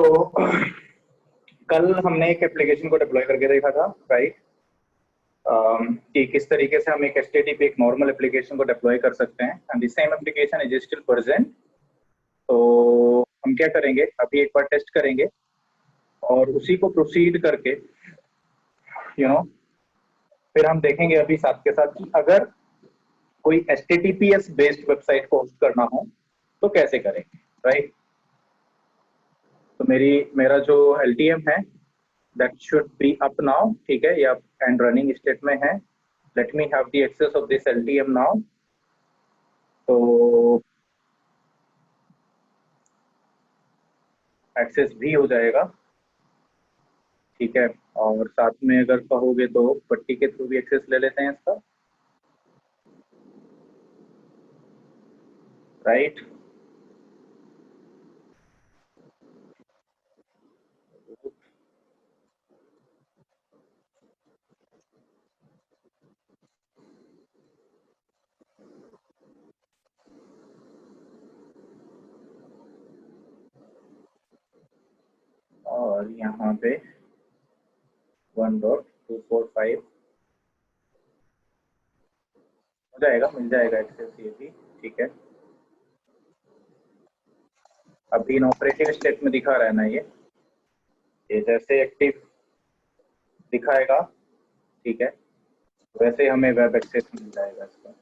तो कल हमने एक एप्लीकेशन को डिप्लॉय करके देखा था, राइट? कि किस तरीके से हम एक HTTP एक नॉर्मल एप्लीकेशन को डिप्लॉय कर सकते हैं and the same application is still present. तो हम क्या करेंगे, अभी एक बार टेस्ट करेंगे और उसी को प्रोसीड करके फिर हम देखेंगे अभी साथ के साथ कि अगर कोई HTTPS बेस्ड वेबसाइट को होस्ट करना हो तो कैसे करेंगे, राइट? तो मेरा जो LTM है that should be up now, ठीक है, या एंड रनिंग स्टेट में है। Let me have the access of this LTM now. तो एक्सेस भी हो जाएगा, ठीक है। और साथ में अगर कहोगे तो पट्टी के थ्रू भी एक्सेस ले लेते हैं इसका, राइट? और यहाँ पे 1.245 हो जाएगा, मिल जाएगा एक्सेस ये भी, ठीक है। अभी इन ऑपरेटिव स्टेट में दिखा रहा है ना ये जैसे एक्टिव दिखाएगा, ठीक है, वैसे हमें वेब एक्सेस मिल जाएगा इसका।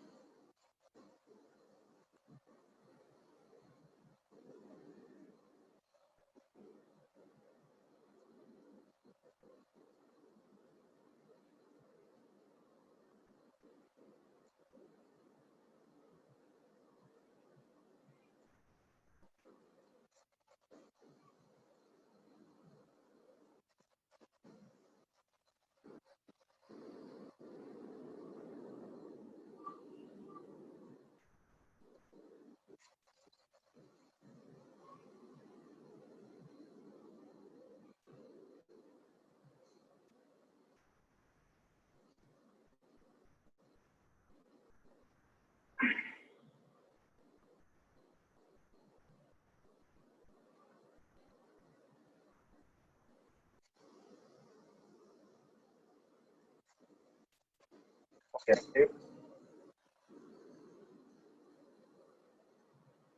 ओके,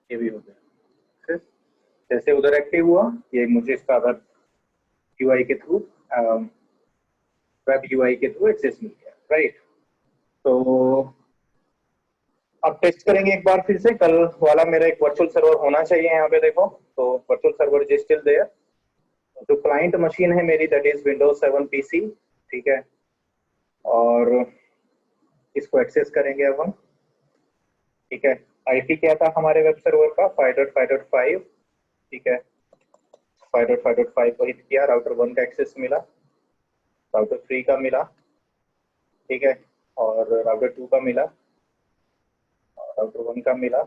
ये भी हो गया। फिर जैसे उधर एक्टिव हुआ, ये मुझे इसका अगर UI के थ्रू वेब UI के थ्रू एक्सेस मिल गया, राइट? तो अब टेस्ट करेंगे एक बार फिर से। कल वाला मेरा एक वर्चुअल सर्वर होना चाहिए यहाँ पे, देखो तो virtual server is still there. जो क्लाइंट मशीन है मेरी दैट इज Windows 7 PC, ठीक है। और इसको एक्सेस करेंगे अब हम, ठीक है। IP क्या था हमारे वेब सर्वर का? 5.5.5, ठीक है। 5.5.5 को हिट किया, राउटर 1 का एक्सेस मिला, राउटर 3 का मिला, ठीक है, और राउटर 2 का मिला, राउटर 1 का मिला,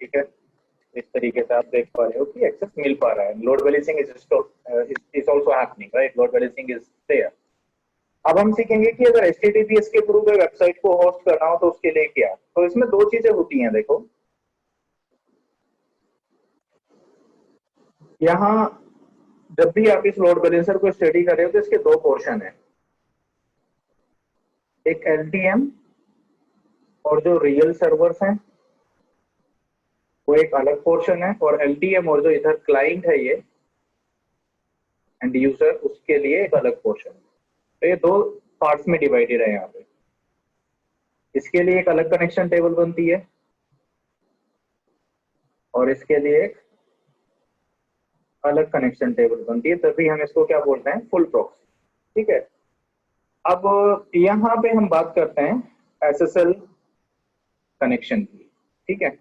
ठीक है। इस तरीके से आप देख पा रहे हो कि एक्सेस मिल पा रहा है। Load balancing is also happening, right? Load balancing is there. अब हम सीखेंगे कि अगर HTTPS के थ्रू कोई वेबसाइट को होस्ट करना हो तो उसके लिए क्या। तो इसमें दो चीजें होती हैं, देखो यहाँ जब भी आप इस लोड बैलेंसर को स्टडी कर रहे हो तो इसके दो पोर्शन है, एक LTM और जो रियल सर्वर्स हैं वो एक अलग पोर्शन है, और LTM और जो इधर क्लाइंट है ये एंड यूजर, उसके लिए एक अलग पोर्शन है। तो ये दो पार्ट्स में डिवाइडेड है यहाँ पे। इसके लिए एक अलग कनेक्शन टेबल बनती है और इसके लिए एक अलग कनेक्शन टेबल बनती है, तभी हम इसको क्या बोलते हैं? फुल प्रॉक्सी, ठीक है। अब यहाँ पे हम बात करते हैं SSL कनेक्शन की, ठीक है।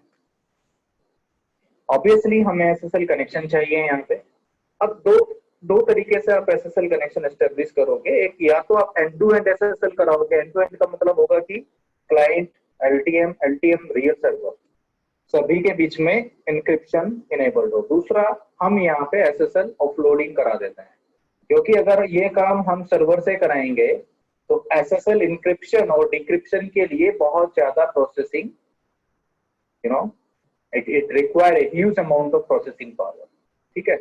ऑब्वियसली हमें SSL कनेक्शन चाहिए यहाँ पे। अब दो तरीके से आप SSL कनेक्शन एस्टेब्लिश करोगे। एक, या तो आप एंड टू एंड SSL कराओगे। एंड टू एंड का मतलब होगा कि क्लाइंट, LTM रियल सर्वर सभी के बीच में इंक्रिप्शन इनेबल्ड हो। दूसरा, हम यहाँ पे SSL ऑफलोडिंग करा देते हैं, क्योंकि अगर ये काम हम सर्वर से कराएंगे तो SSL इंक्रिप्शन और डिक्रिप्शन के लिए बहुत ज्यादा processing it require a huge amount of processing power, ठीक है।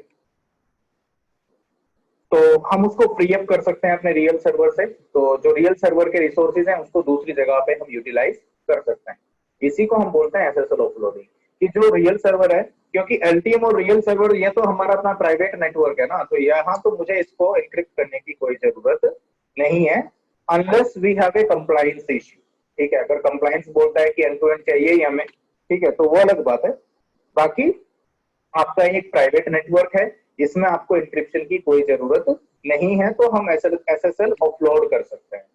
तो हम उसको फ्री अप कर सकते हैं अपने रियल सर्वर से, तो जो रियल सर्वर के रिसोर्सेज हैं उसको दूसरी जगह पे हम यूटिलाइज कर सकते हैं। इसी को हम बोलते हैं एसएसएल ऑफलोडिंग, कि जो रियल सर्वर है, क्योंकि एलटीएम और रियल सर्वर ये तो हमारा अपना प्राइवेट नेटवर्क है ना, तो यहाँ तो मुझे इसको एनक्रिप्ट करने की कोई जरूरत नहीं है, unless we have a compliance issue, ठीक है। अगर कंप्लायंस बोलता है कि एंड टू एंड चाहिए ही हमें, ठीक है, तो वो अलग बात है। बाकी आपका एक प्राइवेट नेटवर्क है, इसमें आपको इंक्रिप्शन की कोई जरूरत नहीं है, तो हम एसएसएल ऑफलोड कर सकते हैं।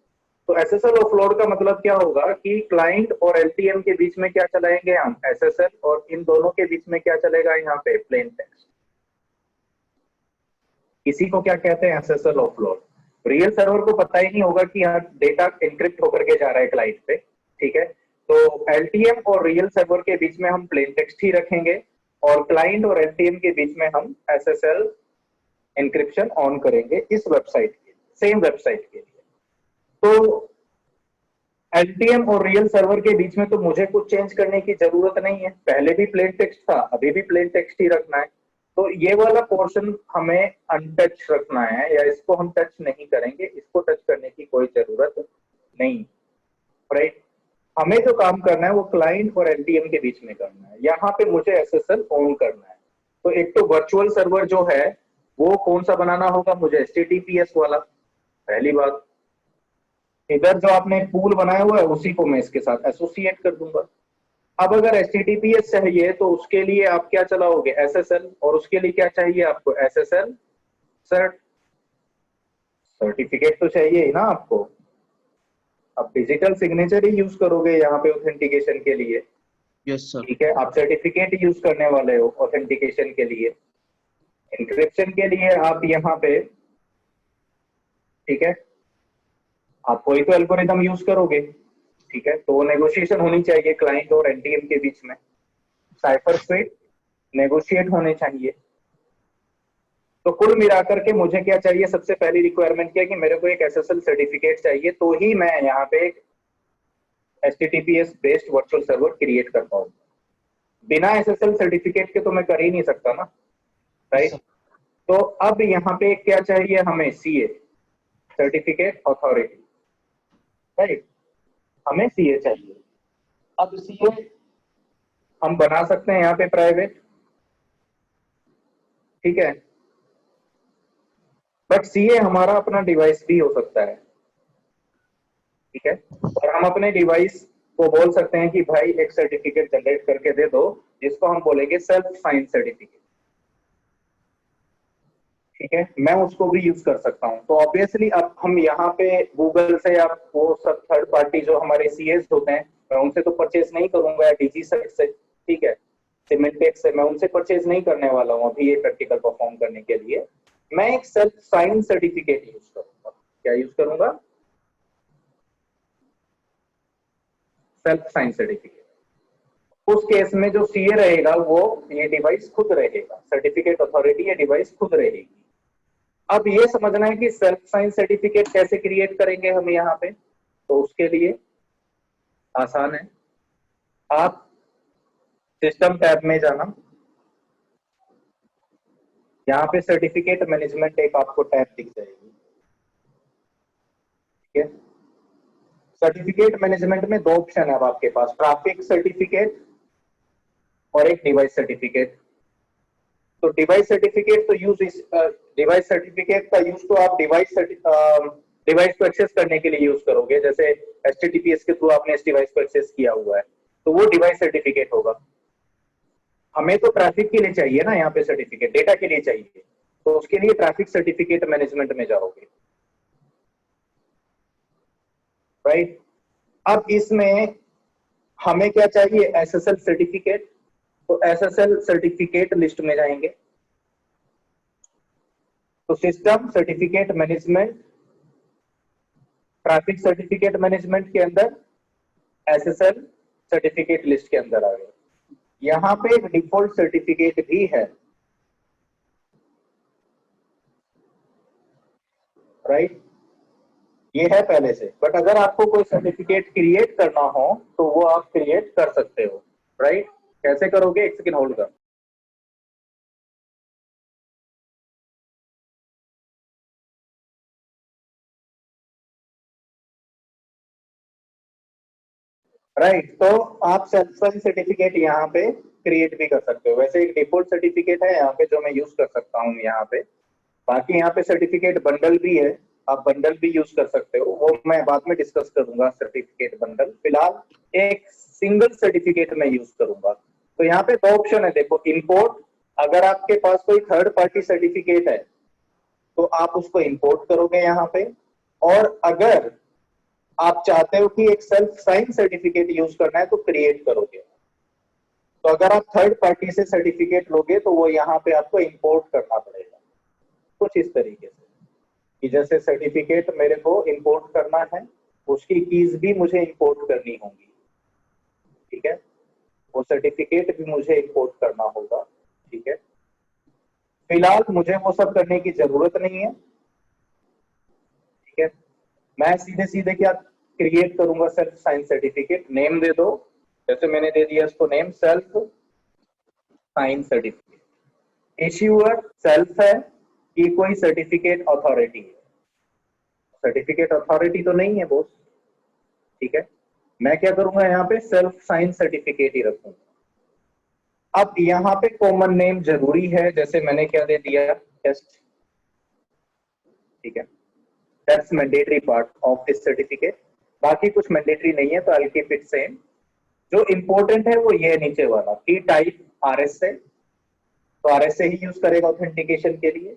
तो एसएसएल ऑफलोड का मतलब क्या होगा कि क्लाइंट और एलटीएम के बीच में क्या चलाएंगे हम, एसएसएल, और इन दोनों के बीच में क्या चलेगा यहाँ पे, प्लेन टेक्स्ट। इसी को क्या कहते हैं, एसएसएल ऑफलोड। रियल सर्वर को पता ही नहीं होगा कि यहाँ डेटा एनक्रिप्ट होकर के जा रहा है क्लाइंट पे, ठीक है। तो एलटीएम और रियल सर्वर के बीच में हम प्लेन टेक्स्ट ही रखेंगे, और क्लाइंट और एलटीएम के बीच में हम एसएसएल एनक्रिप्शन ऑन करेंगे इस वेबसाइट के, सेम वेबसाइट के लिए। तो एलटीएम और रियल सर्वर के बीच में तो मुझे कुछ चेंज करने की जरूरत नहीं है, पहले भी प्लेन टेक्स्ट था, अभी भी प्लेन टेक्स्ट ही रखना है। तो ये वाला पोर्शन हमें अनटच रखना है, या इसको हम टच नहीं करेंगे, इसको टच करने की कोई जरूरत नहीं, राइट। हमें जो काम करना है वो क्लाइंट और एलटीएम के बीच में करना है, यहाँ पे मुझे एसएसएल ऑन करना है। तो एक तो वर्चुअल सर्वर जो है वो कौन सा बनाना होगा मुझे, एचटीटीपीएस वाला, पहली बात। इधर जो आपने पूल बनाया हुआ है उसी को मैं इसके साथ एसोसिएट कर दूंगा। अब अगर एचटीटीपीएस चाहिए तो उसके लिए आप क्या चलाओगे, एसएसएल, और उसके लिए क्या चाहिए आपको, एसएसएल सर्टिफिकेट तो चाहिए ही ना आपको। आप डिजिटल सिग्नेचर ही यूज करोगे यहाँ पे ऑथेंटिकेशन के लिए, यस सर, ठीक है। आप सर्टिफिकेट यूज करने वाले हो ऑथेंटिकेशन के लिए, इंक्रिप्शन के लिए आप यहाँ पे, ठीक है, आप कोई तो एल्गोरिथम यूज करोगे, ठीक है। तो वो नेगोशिएशन होनी चाहिए क्लाइंट और एनटीएम के बीच में, साइफर स्क्रिप्ट नेगोशिएट होने चाहिए। तो कुल मिलाकर के मुझे क्या चाहिए, सबसे पहली रिक्वायरमेंट क्या है कि मेरे को एक एसएसएल सर्टिफिकेट चाहिए, तो ही मैं यहाँ पे एक HTTPS based virtual server create कर पाऊंगा। बिना एसएसएल सर्टिफिकेट के तो मैं कर ही नहीं सकता ना, राइट। तो अब यहाँ पे क्या चाहिए हमें, सीए, सर्टिफिकेट अथॉरिटी, राइट, हमें सीए चाहिए। अब सीए हम बना सकते हैं यहाँ पे प्राइवेट, ठीक है, बट सीए हमारा अपना डिवाइस भी हो सकता है, ठीक है। और हम अपने डिवाइस को बोल सकते हैं कि भाई एक सर्टिफिकेट जनरेट करके दे दो, जिसको हम बोलेंगे सेल्फ साइन सर्टिफिकेट, ठीक है। मैं उसको भी यूज कर सकता हूँ। तो ऑब्वियसली अब हम यहाँ पे गूगल से या वो सब थर्ड पार्टी जो हमारे सीएस होते हैं, मैं उनसे तो परचेज नहीं करूंगा, या डीजी सेट से, ठीक है, सिमेंटेक्स से मैं उनसे परचेज नहीं करने वाला हूँ अभी ये प्रैक्टिकल परफॉर्म करने के लिए। मैं एक सेल्फ साइन सर्टिफिकेट यूज करूंगा। क्या यूज करूंगा, सेल्फ साइन सर्टिफिकेट। उस केस में जो सीए रहेगा वो ये डिवाइस खुद रहेगा, सर्टिफिकेट अथॉरिटी ये डिवाइस खुद रहेगी। अब ये समझना है कि सेल्फ साइन सर्टिफिकेट कैसे क्रिएट करेंगे हम यहाँ पे, तो उसके लिए आसान है, आप सिस्टम टैब में जाना, यहाँ पे सर्टिफिकेट मैनेजमेंट एक आपको टैब दिख जाएगी, ठीक है। सर्टिफिकेट मैनेजमेंट में दो ऑप्शन है अब आपके पास, ट्रैफिक सर्टिफिकेट और एक डिवाइस सर्टिफिकेट। तो डिवाइस सर्टिफिकेट तो यूज डिवाइस सर्टिफिकेट का यूज तो आप डिवाइस को एक्सेस करने के लिए यूज करोगे, जैसे एचटीटीपीएस के थ्रू आपने इस डिवाइस को एक्सेस किया हुआ है, तो वो डिवाइस सर्टिफिकेट होगा। हमें तो ट्रैफिक के लिए चाहिए ना यहाँ पे सर्टिफिकेट, डेटा के लिए चाहिए, तो उसके लिए ट्रैफिक सर्टिफिकेट मैनेजमेंट में जाओगे, राइट। अब इसमें हमें क्या चाहिए, एसएसएल सर्टिफिकेट। तो एसएसएल सर्टिफिकेट लिस्ट में जाएंगे, तो system certificate management, traffic certificate management के अंदर एसएसएल सर्टिफिकेट लिस्ट के अंदर आ गए। यहाँ पे एक डिफॉल्ट सर्टिफिकेट भी है, राइट, ये है पहले से, बट अगर आपको कोई सर्टिफिकेट क्रिएट करना हो तो वो आप क्रिएट कर सकते हो, राइट। कैसे करोगे, एक सेकंड होल्ड कर। राइट, तो आप सेल्फ साइन सर्टिफिकेट यहाँ पे क्रिएट भी कर सकते हो। वैसे एक डिफॉल्ट सर्टिफिकेट है यहाँ पे जो मैं यूज कर सकता हूँ यहाँ पे। बाकी यहाँ पे सर्टिफिकेट बंडल भी है, आप बंडल भी यूज कर सकते हो, वो मैं बाद में डिस्कस करूंगा सर्टिफिकेट बंडल। फिलहाल एक सिंगल सर्टिफिकेट मैं यूज करूंगा। तो यहाँ पे दो ऑप्शन है, देखो इंपोर्ट। अगर आपके पास कोई थर्ड पार्टी सर्टिफिकेट है तो आप उसको इंपोर्ट करोगे यहाँ पे, और अगर आप चाहते हो कि एक सेल्फ साइन सर्टिफिकेट यूज करना है तो क्रिएट करोगे। तो अगर आप थर्ड पार्टी से सर्टिफिकेट लोगे तो वो यहाँ पे आपको इंपोर्ट करना पड़ेगा, कुछ इस तरीके से कि जैसे सर्टिफिकेट मेरे को इंपोर्ट करना है, उसकी कीज भी मुझे इंपोर्ट करनी होंगी, ठीक है, वो सर्टिफिकेट भी मुझे इंपोर्ट करना होगा, ठीक है। फिलहाल मुझे वो सब करने की जरूरत नहीं है, ठीक है। मैं सीधे सीधे क्या क्रिएट करूंगा, सेल्फ साइन सर्टिफिकेट, नेम दे दो, जैसे मैंने दे दिया इसको name self sign certificate. Issuer self है कि कोई सर्टिफिकेट अथॉरिटी है, सर्टिफिकेट अथॉरिटी तो नहीं है बोस, ठीक है। मैं क्या करूंगा यहाँ पे सेल्फ साइन सर्टिफिकेट ही रखूंगा। अब यहाँ पे कॉमन नेम जरूरी है, जैसे मैंने क्या दे दिया टेस्ट, ठीक है, that's mandatory part of this certificate. बाकी कुछ मैंडेटरी नहीं है, तो आई कीप इट सेम। जो इंपॉर्टेंट है वो ये नीचे वाला की टाइप आरएस है, तो आरएस से ही यूज करेगा ऑथेंटिकेशन के लिए,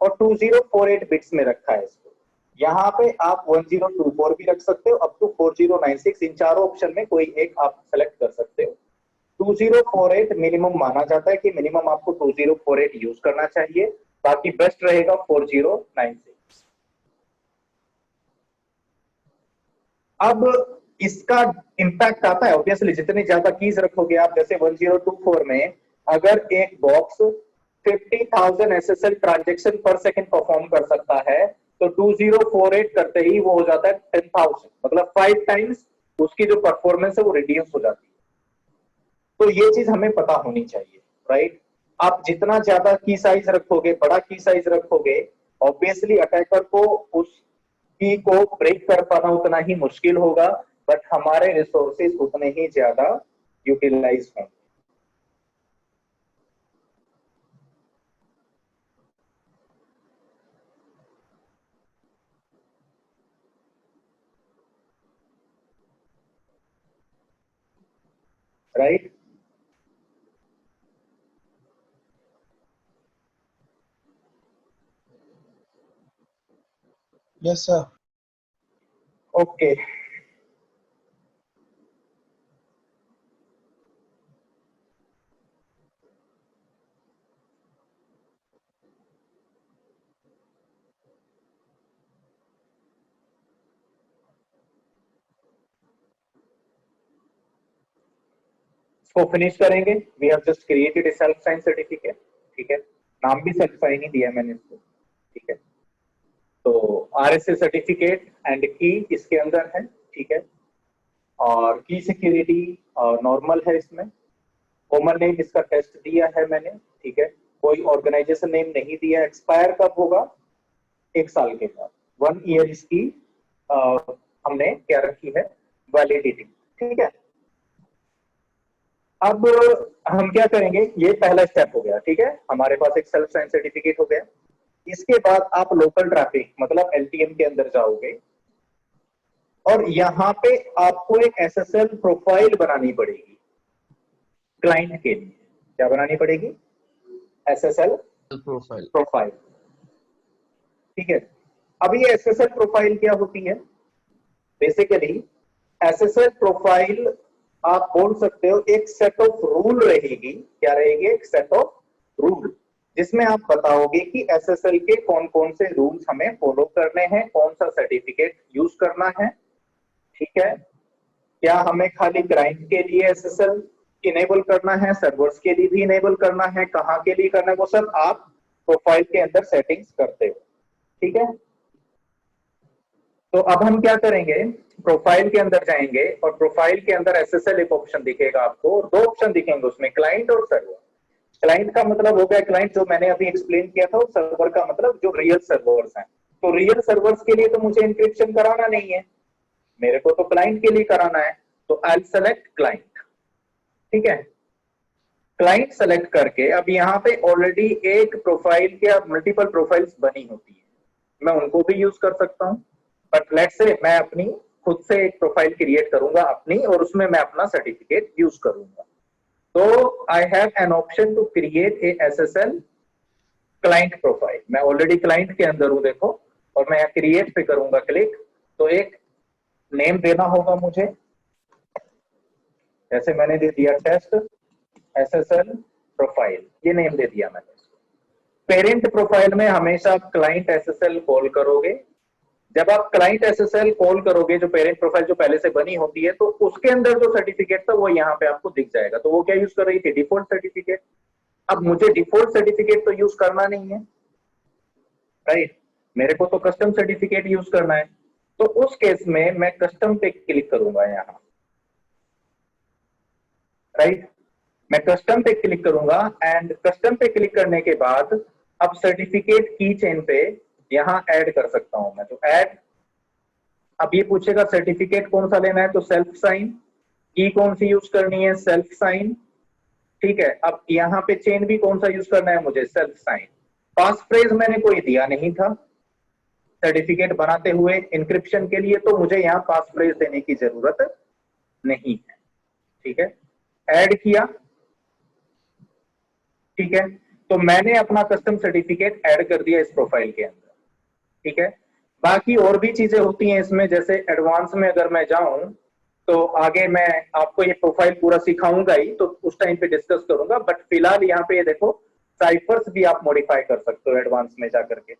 और 2048 बिट्स में रखा है इसको। यहाँ पे आप 1024 भी रख सकते हो, अप टू 4096, इन चारों ऑप्शन में कोई एक आप सेलेक्ट कर सकते हो। 2048 मिनिमम माना जाता है कि मिनिमम आपको 2048 यूज करना चाहिए, बाकी बेस्ट रहेगा 4096। अब इसका इम्पैक्ट आता है ऑब्वियसली, जितनी ज्यादा कीज रखोगे आप, जैसे 1024 में अगर एक बॉक्स 50,000 एसएसएल ट्रांजेक्शन पर सेकंड परफॉर्म कर सकता है, तो 2048 करते ही वो हो जाता है 10,000, मतलब 5 टाइम्स उसकी जो परफॉर्मेंस है वो रिड्यूस हो जाती है। तो ये चीज हमें पता होनी चाहिए, राइट। आप जितना ज्यादा की साइज रखोगे, बड़ा की साइज रखोगे, ऑब्वियसली अटैकर को उस की को ब्रेक कर पाना उतना ही मुश्किल होगा, बट हमारे रिसोर्सेज उतने ही ज्यादा यूटिलाइज होंगे। Right, yes sir. ओके। इसको फिनिश करेंगे। We have just created a self sign certificate, ठीक है, नाम भी सेल्फ साइन ही दिया मैंने इसको, ठीक है। तो आरएसए सर्टिफिकेट एंड की इसके अंदर है, ठीक है, और की सिक्योरिटी नॉर्मल है इसमें। कॉमन नेम इसका टेस्ट दिया है मैंने, ठीक है, कोई ऑर्गेनाइजेशन नेम नहीं दिया। एक्सपायर कब होगा, 1 साल के बाद, 1 ईयर इसकी हमने क्या रखी है वैलिडिटी, ठीक है। अब हम क्या करेंगे, ये पहला स्टेप हो गया, ठीक है, हमारे पास एक सेल्फ साइन सर्टिफिकेट हो गया। इसके बाद आप लोकल ट्रैफिक मतलब एलटीएम के अंदर जाओगे, और यहाँ पे आपको एक एसएसएल प्रोफाइल बनानी पड़ेगी क्लाइंट के लिए। क्या बनानी पड़ेगी, एसएसएल प्रोफाइल। प्रोफाइल, ठीक है। अब ये एसएसएल प्रोफाइल क्या होती है, बेसिकली एसएसएल प्रोफाइल आप बोल सकते हो एक सेट ऑफ रूल रहेगी। क्या रहेगी, एक सेट ऑफ रूल, जिसमें आप बताओगे कि एसएसएल के कौन कौन से रूल्स हमें फॉलो करने हैं, कौन सा सर्टिफिकेट यूज करना है, ठीक है। क्या हमें खाली क्लाइंट के लिए एसएसएल इनेबल करना है, सर्वर्स के लिए भी इनेबल करना है, कहाँ के लिए करना है, वो सब आप प्रोफाइल के अंदर सेटिंग्स करते हो, ठीक है। तो अब हम क्या करेंगे, प्रोफाइल के अंदर जाएंगे और प्रोफाइल के अंदर एसएसएल एक ऑप्शन दिखेगा आपको, और दो ऑप्शन दिखेंगे उसमें, क्लाइंट और सर्वर। क्लाइंट का मतलब हो गया क्लाइंट जो मैंने अभी एक्सप्लेन किया था, और सर्वर का मतलब जो रियल सर्वर्स हैं। तो रियल सर्वर्स के लिए तो मुझे इंक्रिप्शन कराना नहीं है, मेरे को तो क्लाइंट के लिए कराना है। तो आई सेलेक्ट क्लाइंट, ठीक है। क्लाइंट सेलेक्ट करके अब यहाँ पे ऑलरेडी एक प्रोफाइल के मल्टीपल प्रोफाइल्स बनी होती है, मैं उनको भी यूज कर सकता हूँ। बट लेट्स से मैं अपनी खुद से एक प्रोफाइल क्रिएट करूंगा अपनी, और उसमें मैं अपना सर्टिफिकेट यूज करूंगा। तो I have an option to create a SSL client profile. मैं ऑलरेडी क्लाइंट के अंदर हूं देखो, और मैं क्रिएट पे करूंगा क्लिक। तो एक नेम देना होगा मुझे, जैसे मैंने दे दिया टेस्ट एसएसएल प्रोफाइल, ये नेम दे दिया मैंने। पेरेंट प्रोफाइल में हमेशा क्लाइंट एसएसएल कॉल करोगे। जब आप क्लाइंट एसएसएल कॉल करोगे, जो पेरेंट प्रोफाइल जो पहले से बनी होती है, तो उसके अंदर जो सर्टिफिकेट था वो यहाँ पे आपको दिख जाएगा। तो वो क्या यूज कर रही थी, डिफॉल्ट सर्टिफिकेट। अब मुझे डिफॉल्ट सर्टिफिकेट तो यूज करना नहीं है, राइट, मेरे को तो कस्टम सर्टिफिकेट यूज करना है। तो उस केस में मैं कस्टम पे क्लिक करूंगा यहाँ, राइट, मैं कस्टम पे क्लिक करूंगा। एंड कस्टम पे क्लिक करने के बाद अब सर्टिफिकेट की चेन पे यहाँ ऐड कर सकता हूं मैं। तो ऐड, अब ये पूछेगा सर्टिफिकेट कौन सा लेना है, तो सेल्फ साइन। की कौन सी यूज करनी है, सेल्फ साइन, ठीक है। अब यहाँ पे चेन भी कौन सा यूज करना है मुझे, सेल्फ साइन। पास फ्रेज मैंने कोई दिया नहीं था सर्टिफिकेट बनाते हुए इंक्रिप्शन के लिए, तो मुझे यहाँ पास फ्रेज देने की जरूरत नहीं है, ठीक है। ऐड किया, ठीक है। तो मैंने अपना कस्टम सर्टिफिकेट ऐड कर दिया इस प्रोफाइल के अंदर, ठीक है। बाकी और भी चीजें होती हैं इसमें, जैसे एडवांस में अगर मैं जाऊं तो आगे मैं आपको ये प्रोफाइल पूरा सिखाऊंगा ही, तो उस टाइम पे डिस्कस करूंगा। बट फिलहाल यहाँ पे ये देखो, साइफर्स भी आप मॉडिफाई कर सकते हो एडवांस में जाकर के,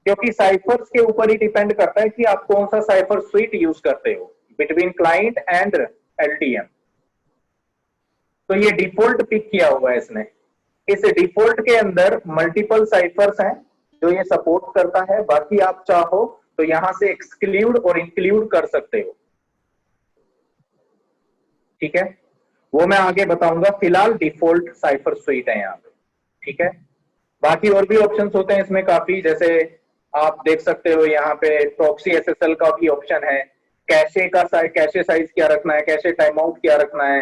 क्योंकि साइफर्स के ऊपर ही डिपेंड करता है कि आप कौन सा साइफर स्वीट यूज करते हो बिटवीन क्लाइंट एंड एलटीएम। तो ये डिफॉल्ट पिक किया हुआ है इसने। इस डिफॉल्ट के अंदर मल्टीपल साइफर्स हैं जो ये सपोर्ट करता है। बाकी आप चाहो तो यहां से एक्सक्लूड और इंक्लूड कर सकते हो, ठीक है। वो मैं आगे बताऊंगा, फिलहाल डिफॉल्ट साइफर स्वीट है यहाँ पे, ठीक है। बाकी और भी ऑप्शंस होते हैं इसमें काफी, जैसे आप देख सकते हो यहाँ पे प्रॉक्सी एसएसएल का भी ऑप्शन है। कैशे का कैशे साइज क्या रखना है, कैशे टाइम आउट क्या रखना है,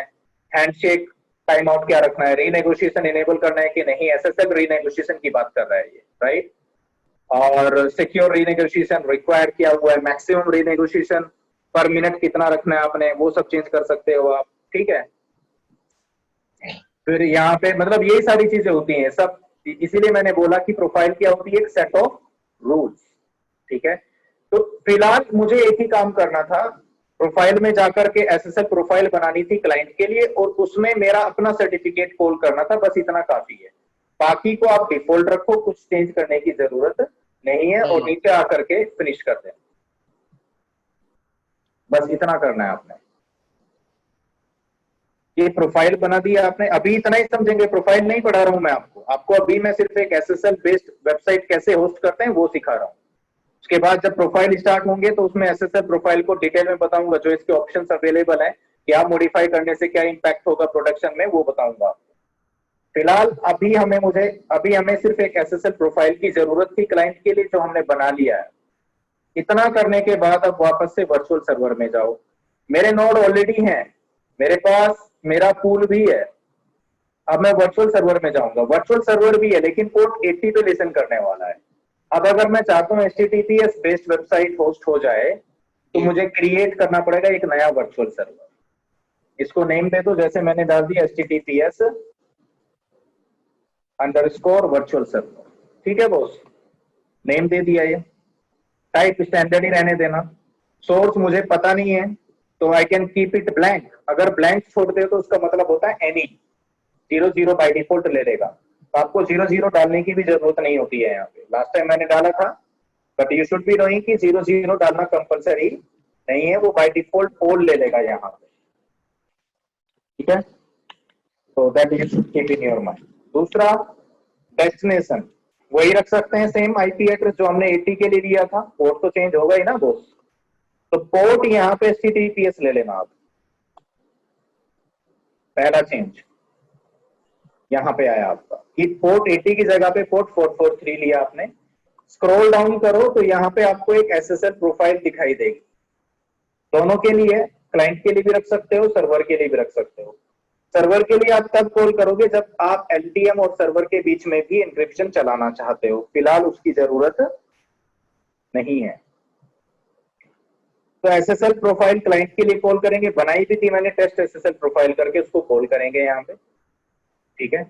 हैंडशेक टाइम आउट क्या रखना है, रीनेगोशिएशन इनेबल करना है कि नहीं, एसएसएल रीनेगोशिएशन की बात कर रहा है ये, राइट। और सिक्योर रीनेगोशिएशन रिक्वायर्ड किया हुआ है, मैक्सिमम रीनेगोशिएशन पर मिनट कितना रखना है आपने, वो सब चेंज कर सकते हो आप, ठीक है। फिर यहाँ पे मतलब यही सारी चीजें होती हैं सब, इसीलिए मैंने बोला कि प्रोफाइल क्या होती है, एक सेट ऑफ रूल्स, ठीक है। तो फिलहाल मुझे एक ही काम करना था, प्रोफाइल में जाकर के एसएसएल प्रोफाइल बनानी थी क्लाइंट के लिए, और उसमें मेरा अपना सर्टिफिकेट कॉल करना था, बस इतना काफी है। बाकी को आप डिफॉल्ट रखो, कुछ चेंज करने की जरूरत नहीं है, और नीचे आकर के फिनिश कर दें, बस इतना करना है आपने। ये प्रोफाइल बना दिया आपने, अभी इतना ही समझेंगे, प्रोफाइल नहीं पढ़ा रहा हूं मैं आपको, अभी मैं सिर्फ एक एसएसएल बेस्ड वेबसाइट कैसे होस्ट करते हैं वो सिखा रहा हूं। उसके बाद जब प्रोफाइल स्टार्ट होंगे तो उसमें एसएसएल प्रोफाइल को डिटेल में बताऊंगा, जो इसके ऑप्शंस अवेलेबल हैं, क्या मॉडिफाई करने से क्या इंपैक्ट होगा प्रोडक्शन में, वो बताऊंगा आपको। फिलहाल अभी हमें सिर्फ एक एसएसएल प्रोफाइल की जरूरत थी क्लाइंट के लिए, जो हमने बना लिया है। इतना करने के बाद अब वापस से वर्चुअल सर्वर में जाओ। मेरे नोड ऑलरेडी हैं, मेरे पास मेरा पूल भी है। अब मैं वर्चुअल सर्वर में जाऊंगा, वर्चुअल सर्वर भी है लेकिन पोर्ट 80 पे लिसन करने वाला है। अब अगर मैं चाहता हूँ HTTPS बेस्ड वेबसाइट होस्ट हो जाए, तो मुझे क्रिएट करना पड़ेगा एक नया वर्चुअल सर्वर। इसको नेम दे दो, जैसे मैंने डाल दिया HTTPS अंडरस्कोर वर्चुअल सर्वर, ठीक है बॉस, नेम दे दिया। ये टाइप स्टैंडर्ड ही रहने देना, सोर्स मुझे पता नहीं है तो I can keep it blank. अगर ब्लैंक छोड़ दे तो उसका मतलब होता है एनी, 00 बाय डिफॉल्ट ले लेगा, तो आपको 00 डालने की भी जरूरत नहीं होती है यहाँ पे। लास्ट टाइम मैंने डाला था, but you should be knowing कि 00 डालना कंपलसरी नहीं है, वो बाय डिफॉल्ट ऑल ले लेगा यहाँ पे, ठीक है। तो that you should keep in your mind. दूसरा, डेस्टिनेशन, वही रख सकते हैं, सेम आईपी एड्रेस जो हमने 80 के लिए लिया था, पोर्ट तो चेंज होगा ही ना बॉस। तो पोर्ट यहाँ पे HTTPS ले लेना आप, पहला चेंज यहाँ पे आया आपका कि पोर्ट 80 की जगह पे पोर्ट 443 लिया आपने। स्क्रॉल डाउन करो तो यहाँ पे आपको एक SSL प्रोफाइल दिखाई देगी, दोनों के लिए, क्लाइंट के लिए भी रख सकते हो, सर्वर के लिए भी रख सकते हो। सर्वर के लिए आप तब कॉल करोगे जब आप LTM और सर्वर के बीच में भी इंक्रिप्शन चलाना चाहते हो, फिलहाल उसकी जरूरत नहीं है। तो SSL प्रोफाइल क्लाइंट के लिए कॉल करेंगे, बनाई भी थी मैंने टेस्ट SSL प्रोफाइल करके, उसको कॉल करेंगे यहाँ पे, ठीक है।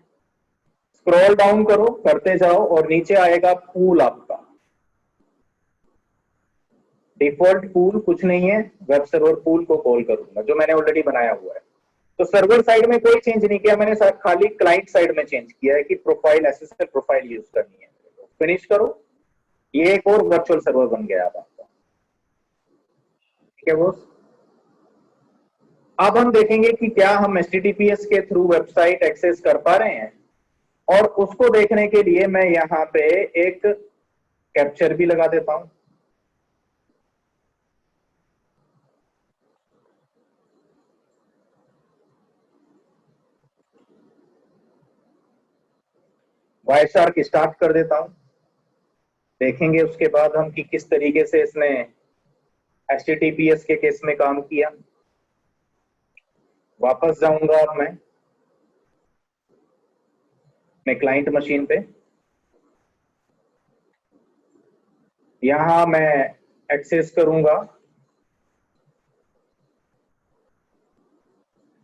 स्क्रॉल डाउन करो, करते जाओ और नीचे आएगा पूल आपका। डिफॉल्ट पूल कुछ नहीं है, वेब सर्वर पूल को कॉल करूंगा जो मैंने ऑलरेडी बनाया हुआ है। तो सर्वर साइड में कोई चेंज नहीं किया मैंने, खाली क्लाइंट साइड में चेंज किया है कि प्रोफाइल SSL प्रोफाइल यूज करनी है। फिनिश करो, ये एक और वर्चुअल सर्वर बन गया आपका, ठीक है बॉस। अब हम देखेंगे कि क्या हम HTTPS के थ्रू वेबसाइट एक्सेस कर पा रहे हैं, और उसको देखने के लिए मैं यहाँ पे एक कैप्चर भी लगा देता हूं। वायरशार्क स्टार्ट कर देता हूं, देखेंगे उसके बाद हम कि किस तरीके से इसने HTTPS के केस में काम किया। वापस जाऊंगा अब मैं क्लाइंट मशीन पे, यहां मैं एक्सेस करूंगा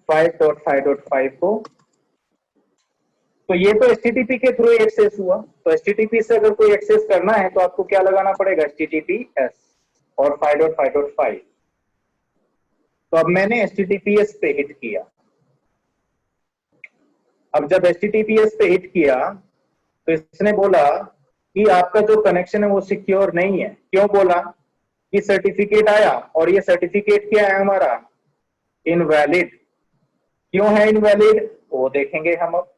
5.5.5 को। तो ये तो HTTP के थ्रू एक्सेस हुआ, तो HTTP से अगर कोई एक्सेस करना है तो आपको क्या लगाना पड़ेगा, HTTPS और 5.5.5। तो अब मैंने HTTPS पे हिट किया। अब जब HTTPS पे हिट किया तो इसने बोला कि आपका जो कनेक्शन है वो सिक्योर नहीं है। क्यों बोला? कि सर्टिफिकेट आया, और ये सर्टिफिकेट क्या है हमारा, इनवैलिड। क्यों है इनवैलिड वो देखेंगे हम अब।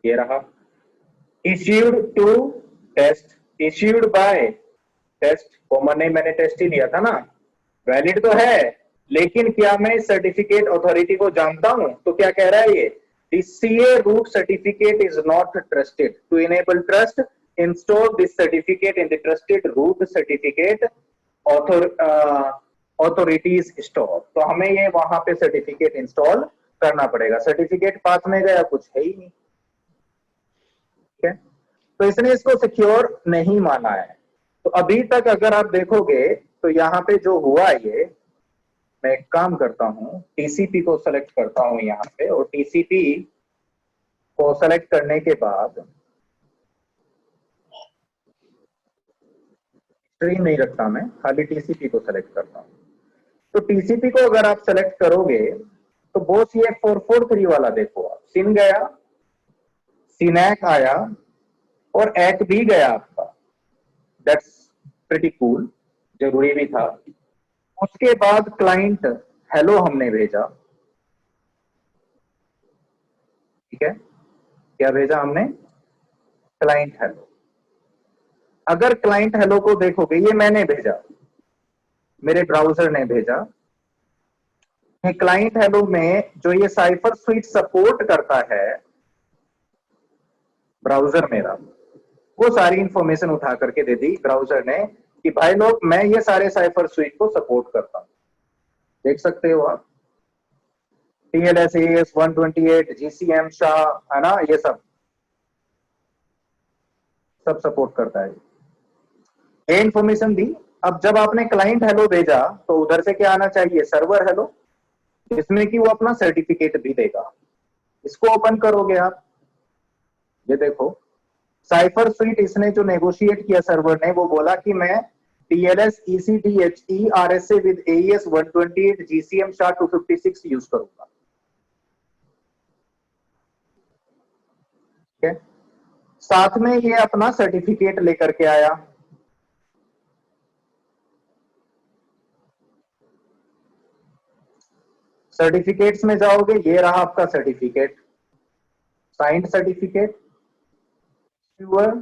ये रहा, issued to test, issued by test, common name मैंने टेस्ट ही लिया था ना, वैलिड तो है, लेकिन क्या मैं इस सर्टिफिकेट अथॉरिटी को जानता हूं? तो क्या कह रहा है ये, the CA root certificate is not trusted. To enable trust, install this certificate in the trusted root certificate authorities store. तो हमें ये वहां पे सर्टिफिकेट इंस्टॉल करना पड़ेगा। सर्टिफिकेट पाथ में गया, कुछ है ही नहीं, ठीक है। तो इसने इसको सिक्योर नहीं माना है। तो अभी तक अगर आप देखोगे तो यहाँ पे जो हुआ, ये मैं एक काम करता हूं, TCP को सेलेक्ट करता हूं यहाँ पे, और TCP को सेलेक्ट करने के बाद स्ट्रीम नहीं रखता मैं, खाली TCP को सेलेक्ट करता हूं। तो TCP को अगर आप सेलेक्ट करोगे तो बॉस ये 443 वाला देखो, आप सिन गया, सिनैक आया और एक भी गया आपका, दैट्स प्रीटी कूल, जरूरी भी था। उसके बाद क्लाइंट हेलो हमने भेजा, ठीक है। क्या भेजा हमने? Client hello. अगर क्लाइंट हेलो को देखोगे, ये मैंने भेजा, मेरे ब्राउजर ने भेजा। क्लाइंट हेलो में जो ये साइफर स्वीट सपोर्ट करता है ब्राउजर मेरा, वो सारी इंफॉर्मेशन उठा करके दे दी ब्राउजर ने कि भाई लोग मैं ये सारे साइफर स्वीट को सपोर्ट करता हूं। देख सकते हो आप, TLS AES 128 GCM शाह, है ना, ये सब सपोर्ट करता है। ये इंफॉर्मेशन दी। अब जब आपने क्लाइंट हेलो भेजा तो उधर से क्या आना चाहिए, सर्वर हेलो, जिसमें कि वो अपना सर्टिफिकेट भी देगा। इसको ओपन करोगे आप, ये देखो साइफर स्वीट इसने जो नेगोशिएट किया सर्वर ने, वो बोला कि मैं TLS ECDHE RSA with AES 128 GCM SHA 256 use करूंगा, ठीक है। साथ में ये अपना सर्टिफिकेट लेकर के आया, सर्टिफिकेट्स में जाओगे, ये रहा आपका सर्टिफिकेट, साइंड सर्टिफिकेट, व्यूअर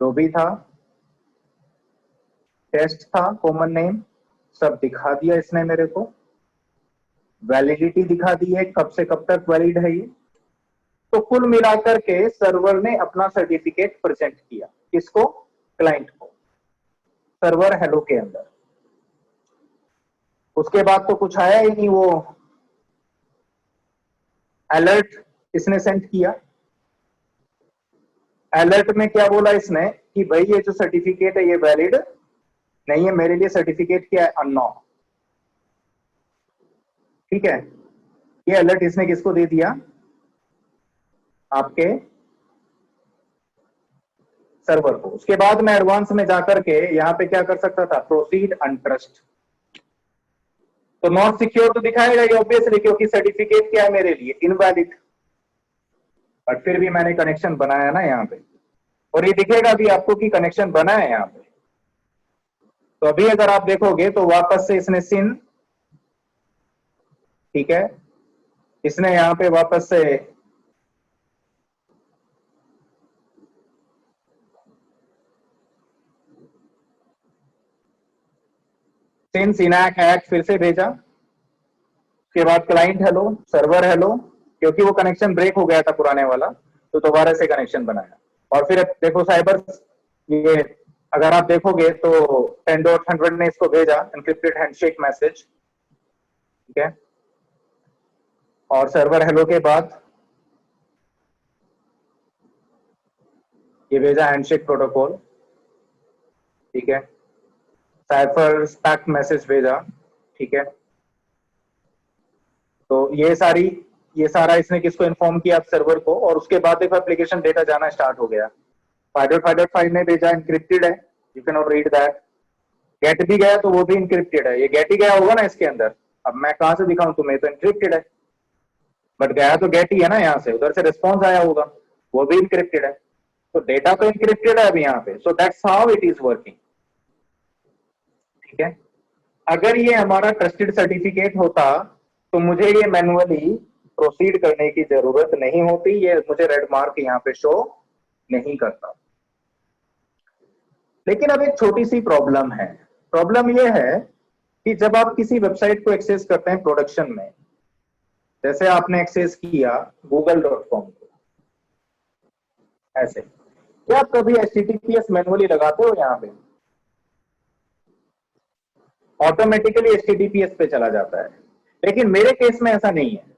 जो भी था, टेस्ट था, कॉमन नेम सब दिखा दिया इसने मेरे को, वैलिडिटी दिखा दी है कब से कब तक वैलिड है ये। तो कुल मिलाकर के सर्वर ने अपना सर्टिफिकेट प्रेजेंट किया, किसको? क्लाइंट को, सर्वर हेलो के अंदर। उसके बाद तो कुछ आया ही नहीं, वो अलर्ट इसने सेंड किया। अलर्ट में क्या बोला इसने कि भाई ये जो सर्टिफिकेट है ये वैलिड नहीं है, मेरे लिए सर्टिफिकेट क्या है? अननोन। ठीक है, ये अलर्ट इसने किसको दे दिया? आपके सर्वर को। उसके बाद मैं एडवांस में जाकर के यहां पे क्या कर सकता था? प्रोसीड अनट्रस्ट। तो नॉट सिक्योर तो दिखाएगा ये ऑब्वियसली, क्योंकि सर्टिफिकेट क्या है मेरे लिए? इनवैलिड। बट फिर भी मैंने कनेक्शन बनाया ना यहाँ पे, और ये दिखेगा भी आपको कि कनेक्शन बना है यहाँ पे। तो अभी अगर आप देखोगे तो वापस से इसने सिन, ठीक है, इसने यहां पे वापस से सिन सिनैक हैक फिर से भेजा। उसके बाद क्लाइंट हेलो, सर्वर हेलो, क्योंकि वो कनेक्शन ब्रेक हो गया था पुराने वाला, तो दोबारा से कनेक्शन बनाया। और फिर देखो साइबर, ये अगर आप देखोगे तो 10.100 ने इसको भेजा एनक्रिप्टेड हैंडशेक मैसेज, ठीक है, और सर्वर हेलो के बाद ये भेजा हैंडशेक प्रोटोकॉल, ठीक है, साइफर स्पैक मैसेज भेजा, ठीक है। तो ये सारा इसने किसको इन्फॉर्म किया? सर्वर को। और उसके बाद देखो एप्लीकेशन डेटा जाना स्टार्ट हो गया। 5.5.5 ने भेजा, एनक्रिप्टेड है, you can not read that. गेट भी गया तो वो भी एनक्रिप्टेड है, ये गेट ही गया होगा ना इसके अंदर। अब मैं कहां से दिखाऊं तुम्हें? तो एनक्रिप्टेड है, बट गया तो गेट ही है ना, यहाँ से उधर से रिस्पॉन्स आया होगा, वो भी एनक्रिप्टेड है। तो डेटा तो एनक्रिप्टेड है अभी यहाँ पे। So that's how it is working, ठीक है। अगर ये हमारा ट्रस्टेड सर्टिफिकेट होता तो मुझे ये मैन्युअली प्रोसीड करने की जरूरत नहीं होती, ये मुझे रेड मार्क यहाँ पे शो नहीं करता। लेकिन अब एक छोटी सी प्रॉब्लम है। प्रॉब्लम ये है कि जब आप किसी वेबसाइट को एक्सेस करते हैं प्रोडक्शन में, जैसे आपने एक्सेस किया google.com को, ऐसे क्या आप कभी HTTPS मैनुअली लगाते हो? यहाँ पे ऑटोमेटिकली HTTPS पे चला जाता है, लेकिन मेरे केस में ऐसा नहीं है।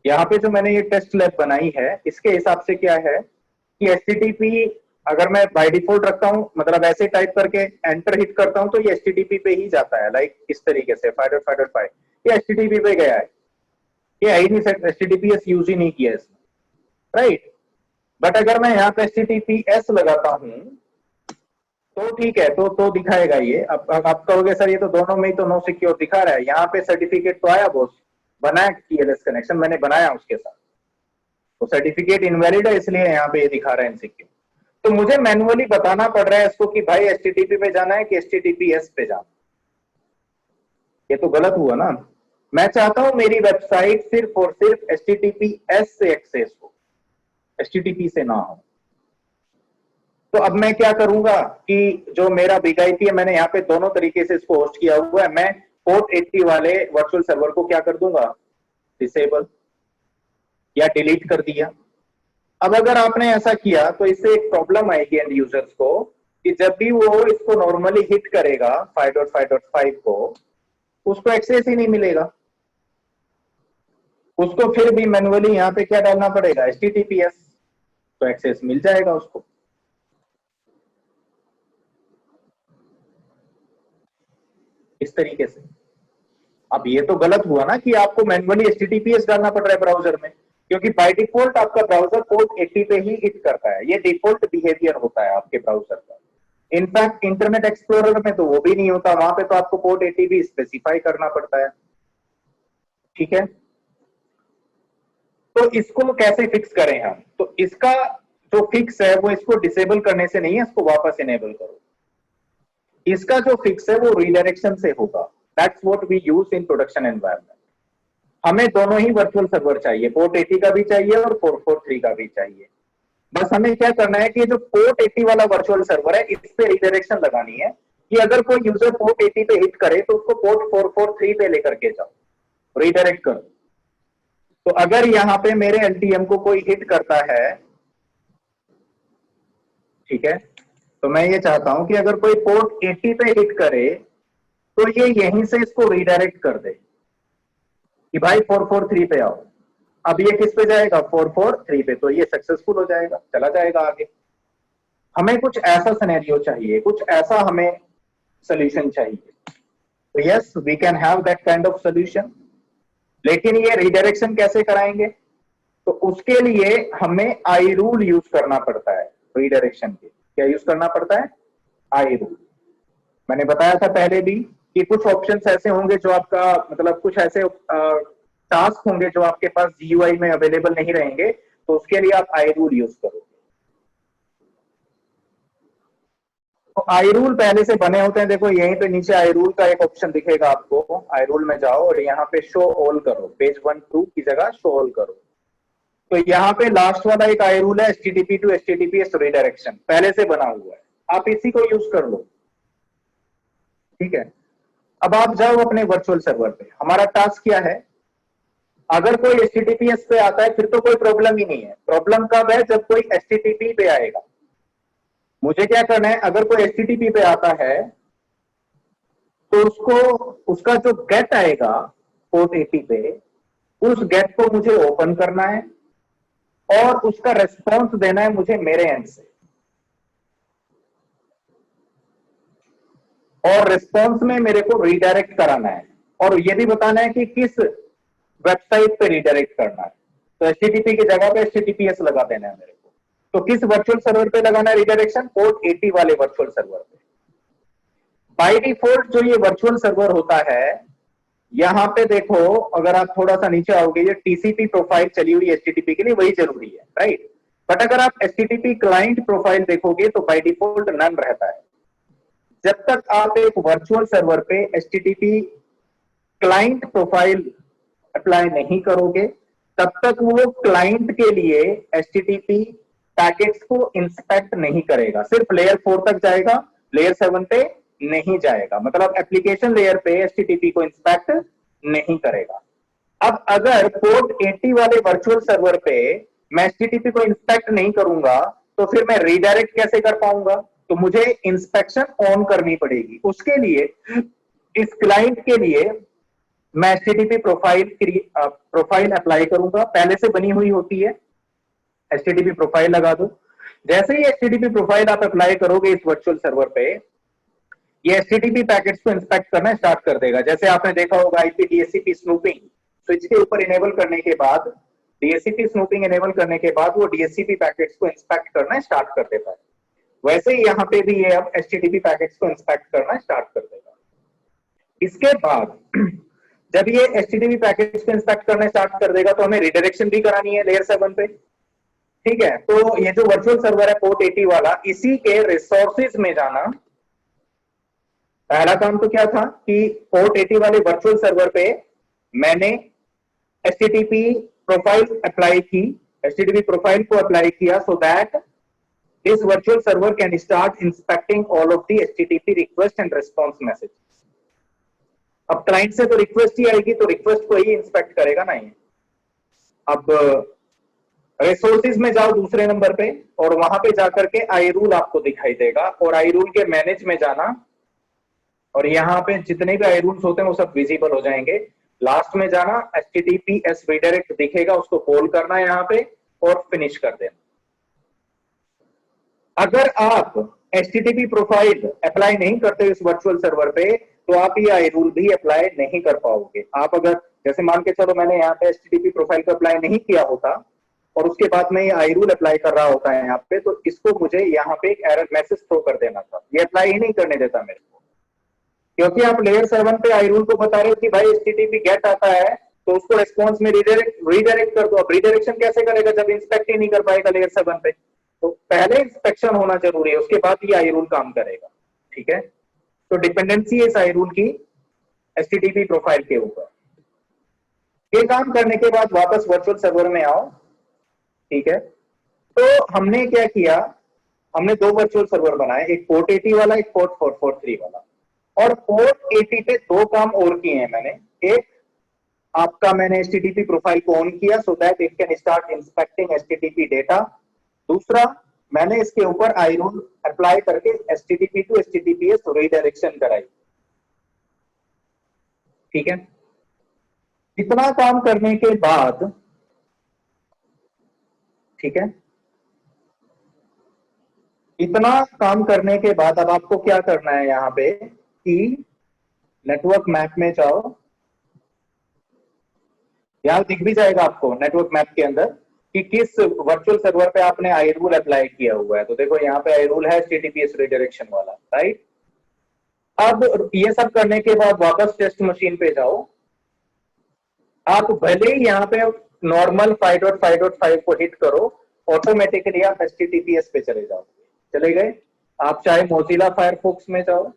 यहाँ पे जो मैंने ये टेस्ट लैब बनाई है, इसके हिसाब से क्या है कि HTTP अगर मैं बाय डिफॉल्ट रखता हूं, मतलब ऐसे टाइप करके एंटर हिट करता हूं, तो ये HTTP पे ही जाता है, लाइक इस तरीके से 5.5.5 ये HTTP पे गया है, ये आई नहीं, HTTPS यूज ही नहीं किया इसमें, राइट। बट अगर मैं यहाँ पे HTTPS लगाता हूं तो ठीक है, तो दिखाएगा ये। अब आप कहोगे सर ये तो दोनों में ही तो नो सिक्योर दिखा रहा है। यहाँ पे सर्टिफिकेट तो आया बॉस, बनाया TLS कनेक्शन मैंने बनाया उसके साथ, तो सर्टिफिकेट इनवैलिड है, इसलिए यहाँ पे ये दिखा रहा है इनसिक्योर। तो मुझे मैनुअली बताना पड़ रहा है इसको कि भाई HTTP पे जाना है कि HTTPS पे जाना। ये तो गलत हुआ ना। मैं चाहता हूं मेरी वेबसाइट सिर्फ और सिर्फ HTTPS से एक्सेस हो, HTTP से ना हो। तो अब मैं क्या करूंगा कि जो मेरा बिग आईपी है, मैंने यहाँ पे दोनों तरीके से इसको होस्ट किया हुआ है, मैं पोर्ट 80 वाले वर्चुअल सर्वर को क्या कर दूंगा? डिसेबल या डिलीट कर दिया। अब अगर आपने ऐसा किया तो इससे एक प्रॉब्लम आएगी एंड यूजर्स को कि जब भी वो इसको नॉर्मली हिट करेगा 5.5.5 को, उसको एक्सेस ही नहीं मिलेगा, उसको फिर भी मैनुअली यहाँ पे क्या डालना पड़ेगा? HTTPS, तो एक्सेस मिल जाएगा उसको। इस तरीके से। अब ये तो गलत हुआ ना कि आपको मैनुअली HTTPS डालना पड़ रहा है ब्राउजर में, क्योंकि बाय डिफॉल्ट आपका ब्राउजर पोर्ट 80 पे ही हिट करता है, ये डिफॉल्ट बिहेवियर होता है आपके ब्राउजर का। इनफैक्ट इंटरनेट एक्सप्लोरर में तो वो भी नहीं होता, वहां पे तो आपको पोर्ट 80 भी स्पेसिफाई करना पड़ता है, ठीक है। तो इसको कैसे फिक्स करें हम? तो इसका जो फिक्स है वो इसको डिसेबल करने से नहीं है, इसको वापस इनेबल करो। इसका जो फिक्स है वो रीडायरेक्शन से होगा। That's what we use in production environment. हमें दोनों ही वर्चुअल सर्वर चाहिए, पोर्ट 80 का भी चाहिए और 443 का भी चाहिए। बस हमें क्या करना है कि जो पोर्ट 80 वाला वर्चुअल सर्वर है इस पे रिडायरेक्शन लगानी है कि अगर कोई यूजर पोर्ट 80 पे हिट करे तो उसको पोर्ट 443 पे लेकर के जाओ, रिडायरेक्ट करो। तो अगर यहां पे मेरे एलटीएम को कोई हिट करता है, ठीक है, तो मैं ये चाहता हूं कि अगर कोई पोर्ट 80 पे हिट करे तो ये यहीं से इसको रिडायरेक्ट कर दे कि भाई 443 पे आओ। अब ये किस पे जाएगा? 443 पे, तो ये सक्सेसफुल हो जाएगा, चला जाएगा आगे। हमें कुछ ऐसा सिनेरियो चाहिए, कुछ ऐसा हमें सोल्यूशन चाहिए। तो yes, we can have that kind of solution. लेकिन ये रिडायरेक्शन कैसे कराएंगे? तो उसके लिए हमें आई रूल यूज करना पड़ता है। रिडायरेक्शन के क्या यूज करना पड़ता है? I rule. मैंने बताया था पहले भी कि कुछ ऑप्शंस ऐसे होंगे जो आपका मतलब कुछ ऐसे टास्क होंगे जो आपके पास जीयूआई में अवेलेबल नहीं रहेंगे, तो उसके लिए आप आई रूल यूज करोगे। तो आई रूल पहले से बने होते हैं। देखो यहीं पे नीचे आई रूल का एक ऑप्शन दिखेगा आपको। आई रूल में जाओ और यहाँ पे शो ऑल करो, पेज 1 2 की जगह शो ऑल करो। तो यहाँ पे लास्ट वाला एक आई रूल है, एचटीटीपी टू एचटीटीपीएस रिडायरेक्शन, पहले से बना हुआ है, आप इसी को यूज कर लो। ठीक है, अब आप जाओ अपने वर्चुअल सर्वर पे। हमारा टास्क क्या है? अगर कोई एचटीटीपीएस पे आता है फिर तो कोई प्रॉब्लम ही नहीं है। प्रॉब्लम कब है? जब कोई एचटीटीपी पे आएगा। मुझे क्या करना है? अगर कोई एचटीटीपी पे आता है तो उसको उसका जो गेट आएगा पोर्ट 80 पे, उस गेट को मुझे ओपन करना है और उसका रेस्पॉन्स देना है मुझे मेरे एंड से। और रिस्पॉन्स में मेरे को रिडायरेक्ट कराना है और ये भी बताना है कि किस वेबसाइट पे रिडायरेक्ट करना है। तो एचटीटीपी की जगह पे एचटीटीपीएस लगा देना है मेरे को। तो किस वर्चुअल सर्वर पे लगाना है रिडायरेक्शन? पोर्ट 80 वाले वर्चुअल सर्वर पे। बाय डिफॉल्ट जो ये वर्चुअल सर्वर होता है, यहां पे देखो अगर आप थोड़ा सा नीचे आओगे, ये टीसीपी प्रोफाइल चली हुई एचटीटीपी के लिए, वही जरूरी है, राइट। बट अगर आप एचटीटीपी क्लाइंट प्रोफाइल देखोगे तो बाय डिफॉल्ट नन रहता है। जब तक आप एक वर्चुअल सर्वर पे एचटीटीपी क्लाइंट प्रोफाइल अप्लाई नहीं करोगे तब तक वो क्लाइंट के लिए एचटीटीपी पैकेट्स को इंस्पेक्ट नहीं करेगा। सिर्फ लेयर 4 तक जाएगा, लेयर 7 पे नहीं जाएगा। मतलब एप्लीकेशन लेयर पे एचटीटीपी को इंस्पेक्ट नहीं करेगा। अब अगर पोर्ट 80 वाले वर्चुअल सर्वर पे मैं एचटीटीपी को इंस्पेक्ट नहीं करूंगा तो फिर मैं रिडायरेक्ट कैसे कर पाऊंगा? तो मुझे इंस्पेक्शन ऑन करनी पड़ेगी। उसके लिए इस क्लाइंट के लिए मैं एचटीटीपी प्रोफाइल अप्लाई करूंगा। पहले से बनी हुई होती है, एचटीटीपी प्रोफाइल लगा दो। जैसे ही एचटीटीपी प्रोफाइल आप अप्लाई करोगे इस वर्चुअल सर्वर पे, ये एचटीटीपी पैकेट्स को इंस्पेक्ट करना स्टार्ट कर देगा। जैसे आपने देखा होगा आईपी डीएचसीपी स्नूपिंग स्विच के ऊपर इनेबल करने के बाद, डीएचसीपी स्नूपिंग इनेबल करने के बाद वो डीएचसीपी पैकेट्स को इंस्पेक्ट करना स्टार्ट कर देता है। वैसे ही यहाँ पे भी ये अब एचटीटीपी पैकेट्स को इंस्पेक्ट करना स्टार्ट कर देगा। इसके बाद जब ये एचटीटीपी पैकेट्स को इंस्पेक्ट करना स्टार्ट कर देगा तो हमें रिडायरेक्शन भी करानी है लेयर 7 पे। ठीक है, तो ये जो वर्चुअल सर्वर है पोर्ट 80 वाला, इसी के रिसोर्सेज में जाना। पहला काम तो क्या था कि पोर्ट 80 वाले वर्चुअल सर्वर पे मैंने एचटीटीपी प्रोफाइल अप्लाई की, एचटीटीपी प्रोफाइल को अप्लाई किया so that this virtual server can start inspecting all of the HTTP request and response message. अब क्लाइंट से तो रिक्वेस्ट ही आएगी तो रिक्वेस्ट को ही इंस्पेक्ट करेगा ना ये। अब रिसोर्सेज में जाओ दूसरे नंबर पे और वहां पे जाकर के आई रूल आपको दिखाई देगा और आई रूल के मैनेज में जाना और यहाँ पे जितने भी आई रूल्स होते हैं वो सब विजिबल हो जाएंगे। लास्ट में जाना, एचटीटीपीएस रिडायरेक्ट दिखेगा, उसको कॉल करना है यहाँ पे और फिनिश कर देना। अगर आप एचटीटीपी प्रोफाइल अप्लाई नहीं करते इस वर्चुअल सर्वर पे तो आप ये आई रूल भी अप्लाई नहीं कर पाओगे। आप अगर जैसे मान के चलो मैंने यहाँ पे एचटीटीपी प्रोफाइल को अप्लाई नहीं किया होता और उसके बाद में ये आई रूल अप्लाई कर रहा होता है यहाँ पे, तो इसको मुझे यहाँ पे एक एरर मैसेज थ्रो कर देना था। ये अप्लाई ही नहीं करने देता मेरे को, क्योंकि आप लेयर 7 पे आई रूल को बता रहे हो कि भाई एचटीटीपी गेट आता है तो उसको रिस्पॉन्स में रिडायरेक्ट कर दो। अब रिडायरेक्शन कैसे करेगा जब इंस्पेक्ट ही नहीं कर पाएगा लेयर 7 पे? तो पहले इंस्पेक्शन होना जरूरी है, उसके बाद ये आई रूल काम करेगा। ठीक है, तो डिपेंडेंसी है इस आई रूल की एचटीटीपी प्रोफाइल के ऊपर। ये काम करने के बाद वापस वर्चुअल सर्वर में आओ, ठीक है। तो हमने क्या किया, हमने दो वर्चुअल सर्वर बनाए, एक पोर्ट 80 वाला, एक पोर्ट 443 वाला। और पोर्ट 80 पे दो काम और किए हैं मैंने। एक, आपका मैंने HTTP प्रोफाइल को ऑन किया so that it can start inspecting HTTP data. दूसरा, मैंने इसके ऊपर iRule अप्लाई करके HTTP टू HTTPS रीडायरेक्शन कराई, ठीक है। इतना काम करने के बाद, ठीक है, इतना काम करने के बाद अब आपको क्या करना है यहां पे कि नेटवर्क मैप में जाओ। यहां दिख भी जाएगा आपको नेटवर्क मैप के अंदर कि किस वर्चुअल सर्वर पे आपने iRule अप्लाई किया हुआ है। तो देखो यहाँ पे iRule है HTTPS रिडायरेक्शन वाला, राइट। अब ये सब करने के बाद वापस टेस्ट मशीन पे जाओ। आप भले ही यहाँ पे नॉर्मल 5.5.5 को हिट करो, ऑटोमेटिकली आप HTTPS पे चले जाओ। चले गए। आप चाहे मोजिला फायरफॉक्स में जाओ,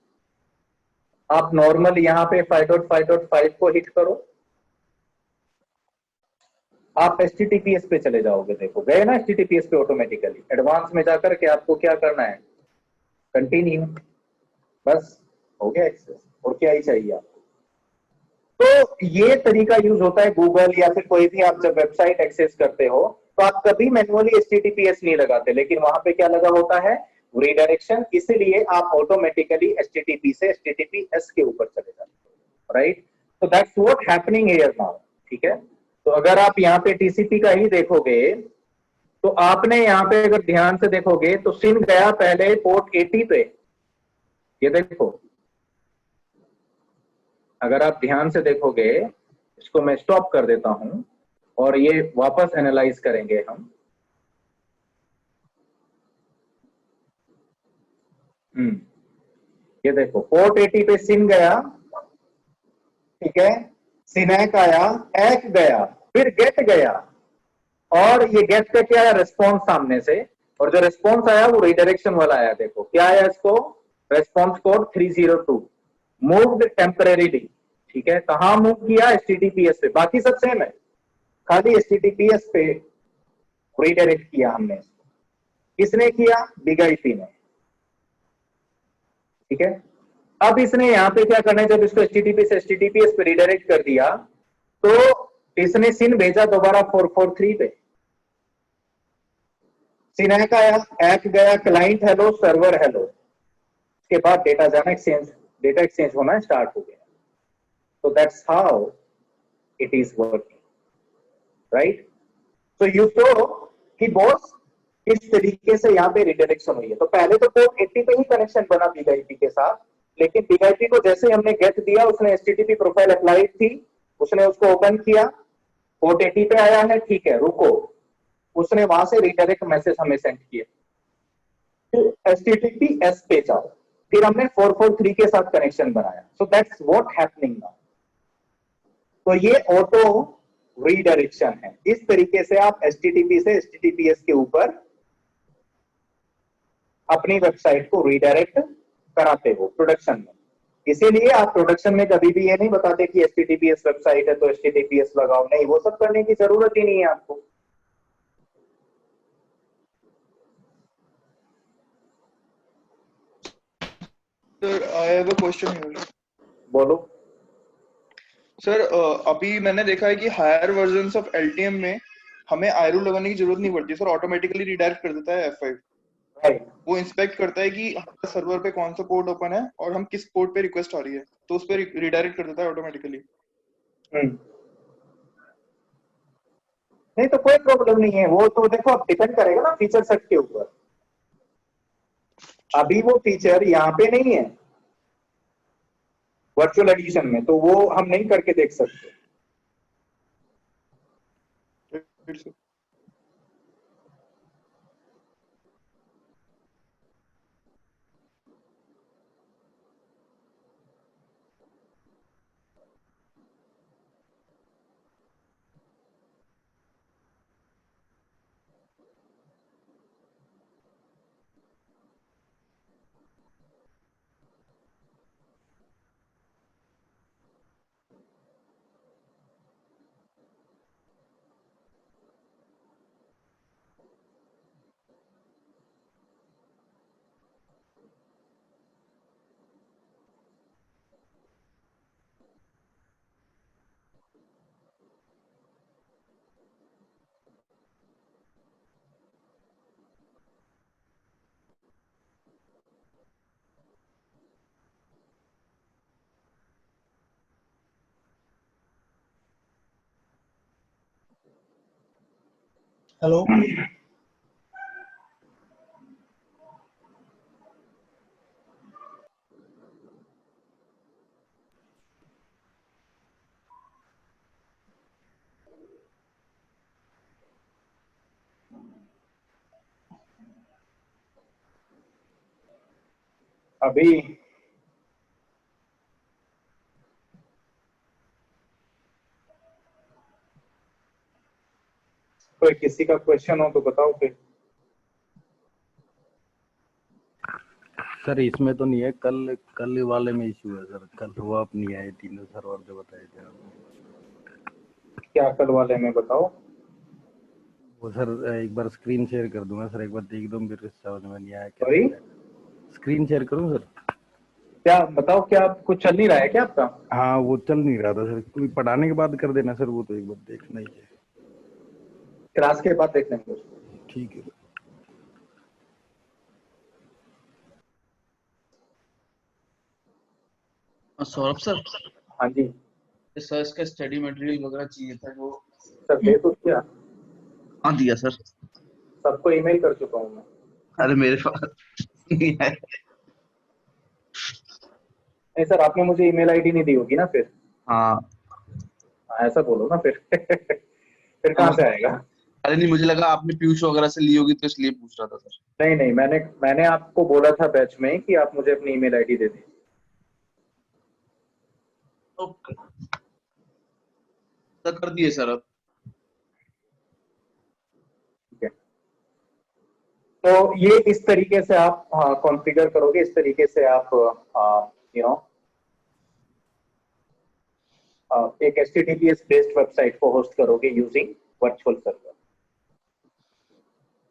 आप नॉर्मल यहाँ पे 5.5.5 को हिट करो, आप HTTPS पे चले जाओगे। देखो गए ना HTTPS पे ऑटोमेटिकली। एडवांस में जाकर के आपको क्या करना है, कंटिन्यू, बस हो गया एक्सेस। और क्या ही चाहिए आपको। तो ये तरीका यूज होता है गूगल या फिर कोई भी, आप जब वेबसाइट एक्सेस करते हो तो आप कभी मैनुअली HTTPS नहीं लगाते, लेकिन वहां पे क्या लगा होता है, रीडायरेक्शन। इसलिए आप ऑटोमेटिकली HTTP से HTTPS के ऊपर चले जाते हो, राइट। तो that's what happening here now, ठीक है। तो अगर आप यहाँ पे TCP का ही देखोगे तो आपने यहाँ पे अगर ध्यान से देखोगे तो सिन गया पहले पोर्ट 80 पे। ये देखो, अगर आप ध्यान से देखोगे, इसको मैं स्टॉप कर देता हूं और ये वापस एनालाइज करेंगे हम। ये देखो पोर्ट 80 पे सिन गया, ठीक है, सिनैक आया, एक गया, फिर गेट गया। और ये गेट का क्या है, रिस्पॉन्स सामने से। और जो रिस्पॉन्स आया वो रिडायरेक्शन वाला आया। देखो क्या आया इसको, रिस्पॉन्स कोड 302 मूव्ड टेम्परेरीली, ठीक है। कहां मूव किया, HTTPS पे। बाकी सब सेम है, खाली HTTPS पे रीडायरेक्ट किया हमने इसको। किसने किया, बिग आईपी ने, ठीक है। अब इसने यहाँ पे क्या करना है, जब इसको HTTP से HTTPS पे रीडायरेक्ट कर दिया तो इसने सिन भेजा दोबारा 443 पे। सिनैक आया, एक गया, क्लाइंट हेलो, सर्वर हेलो। उसके बाद डेटा जाना एक्सचेंज, डेटा एक्सचेंज होना स्टार्ट हो गया। तो that's how it is working, right. तो यू सो कि बॉस किस तरीके से यहाँ पे रिडायरेक्शन हुई है। तो पहले तो पोर्ट 80 पे ही कनेक्शन बना बिग आईपी के साथ, लेकिन बिग आईपी को जैसे ही हमने गेट दिया, उसने HTTP प्रोफाइल अप्लाई थी, उसने उसको ओपन किया, पोर्ट 80 पे आया है, ठीक है, रुको। उसने वहां से रिडायरेक्ट मैसेज हमें सेंड किया, HTTPS पे जाओ। फिर हमने 443 के साथ कनेक्शन बनाया। So that's what happening now. तो ये ऑटो रीडायरेक्शन है। इस तरीके से आप HTTP से HTTPS के ऊपर अपनी वेबसाइट को रीडायरेक्ट कराते हो प्रोडक्शन में। इसीलिए आप प्रोडक्शन में कभी भी ये नहीं बताते कि HTTPS वेबसाइट है तो HTTPS लगाओ, नहीं, वो सब करने की जरूरत ही नहीं है आपको। Sir I have a question here. बोलो। सर अभी मैंने देखा है कि हायर वर्जन्स ऑफ LTM में हमें iRule लगाने की जरूरत नहीं पड़ती सर, ऑटोमेटिकली रिडायरेक्ट कर देता है F5। राइट। वो इंस्पेक्ट करता है कि हमारे सर्वर पे कौन सा पोर्ट ओपन है और हम किस पोर्ट पे रिक्वेस्ट आ रही है, तो उस पर रिडायरेक्ट कर देता है ऑटोमेटिकली। नहीं तो कोई प्रॉब्लम नहीं है। वो तो देखो अब डिपेंड करेगा ना फीचर सेट के ऊपर। अभी वो फीचर यहाँ पे नहीं है वर्चुअल एडिशन में, तो वो हम नहीं करके देख सकते। हेलो। अभी कोई किसी का क्वेश्चन हो तो बताओ फिर। सर इसमें तो नहीं है, कल कल वाले में इशू है सर। कल वो आप नहीं आए, तीनों सर्वर जो बताए थे आपने। क्या कल वाले में बताओ। वो सर एक बार स्क्रीन शेयर कर दूंगा सर, एक बार देख दो, मेरे समझ में नहीं आया सॉरी, कैसे। स्क्रीन शेयर करूं सर? क्या बताओ, क्या कुछ चल नहीं रहा है क्या आपका? हाँ वो चल नहीं रहा था सर, कोई पढ़ाने के बाद कर देना सर, वो तो एक बार देखना ही है। क्लास के बाद देख लेंगे उसको। ठीक है। सौरभ सर। हाँ जी सर इसका स्टडी मटेरियल वगैरह चाहिए था वो। सर, दे तो दिया, हाँ दिया सर। सबको ईमेल कर चुका हूँ मैं। अरे मेरे पास नहीं है। नहीं सर, आपने मुझे ईमेल आईडी नहीं दी होगी ना फिर। हाँ। हाँ, ऐसा बोलो ना फिर। फिर कहाँ से आएगा? अरे नहीं, मुझे लगा आपने पीयूष वगैरह से ली होगी तो इसलिए पूछ रहा था सर। नहीं नहीं, मैंने आपको बोला था बैच में कि आप मुझे अपनी ईमेल आईडी दे दीजिए। ओके सर, कर दिए सर अब। ठीक है, तो ये इस तरीके से आप कॉन्फ़िगर करोगे, इस तरीके से आप यू नो एक HTTPS बेस्ड वेबसाइट को होस्ट करोगे यूजिंग वर्चुअल सर्वर।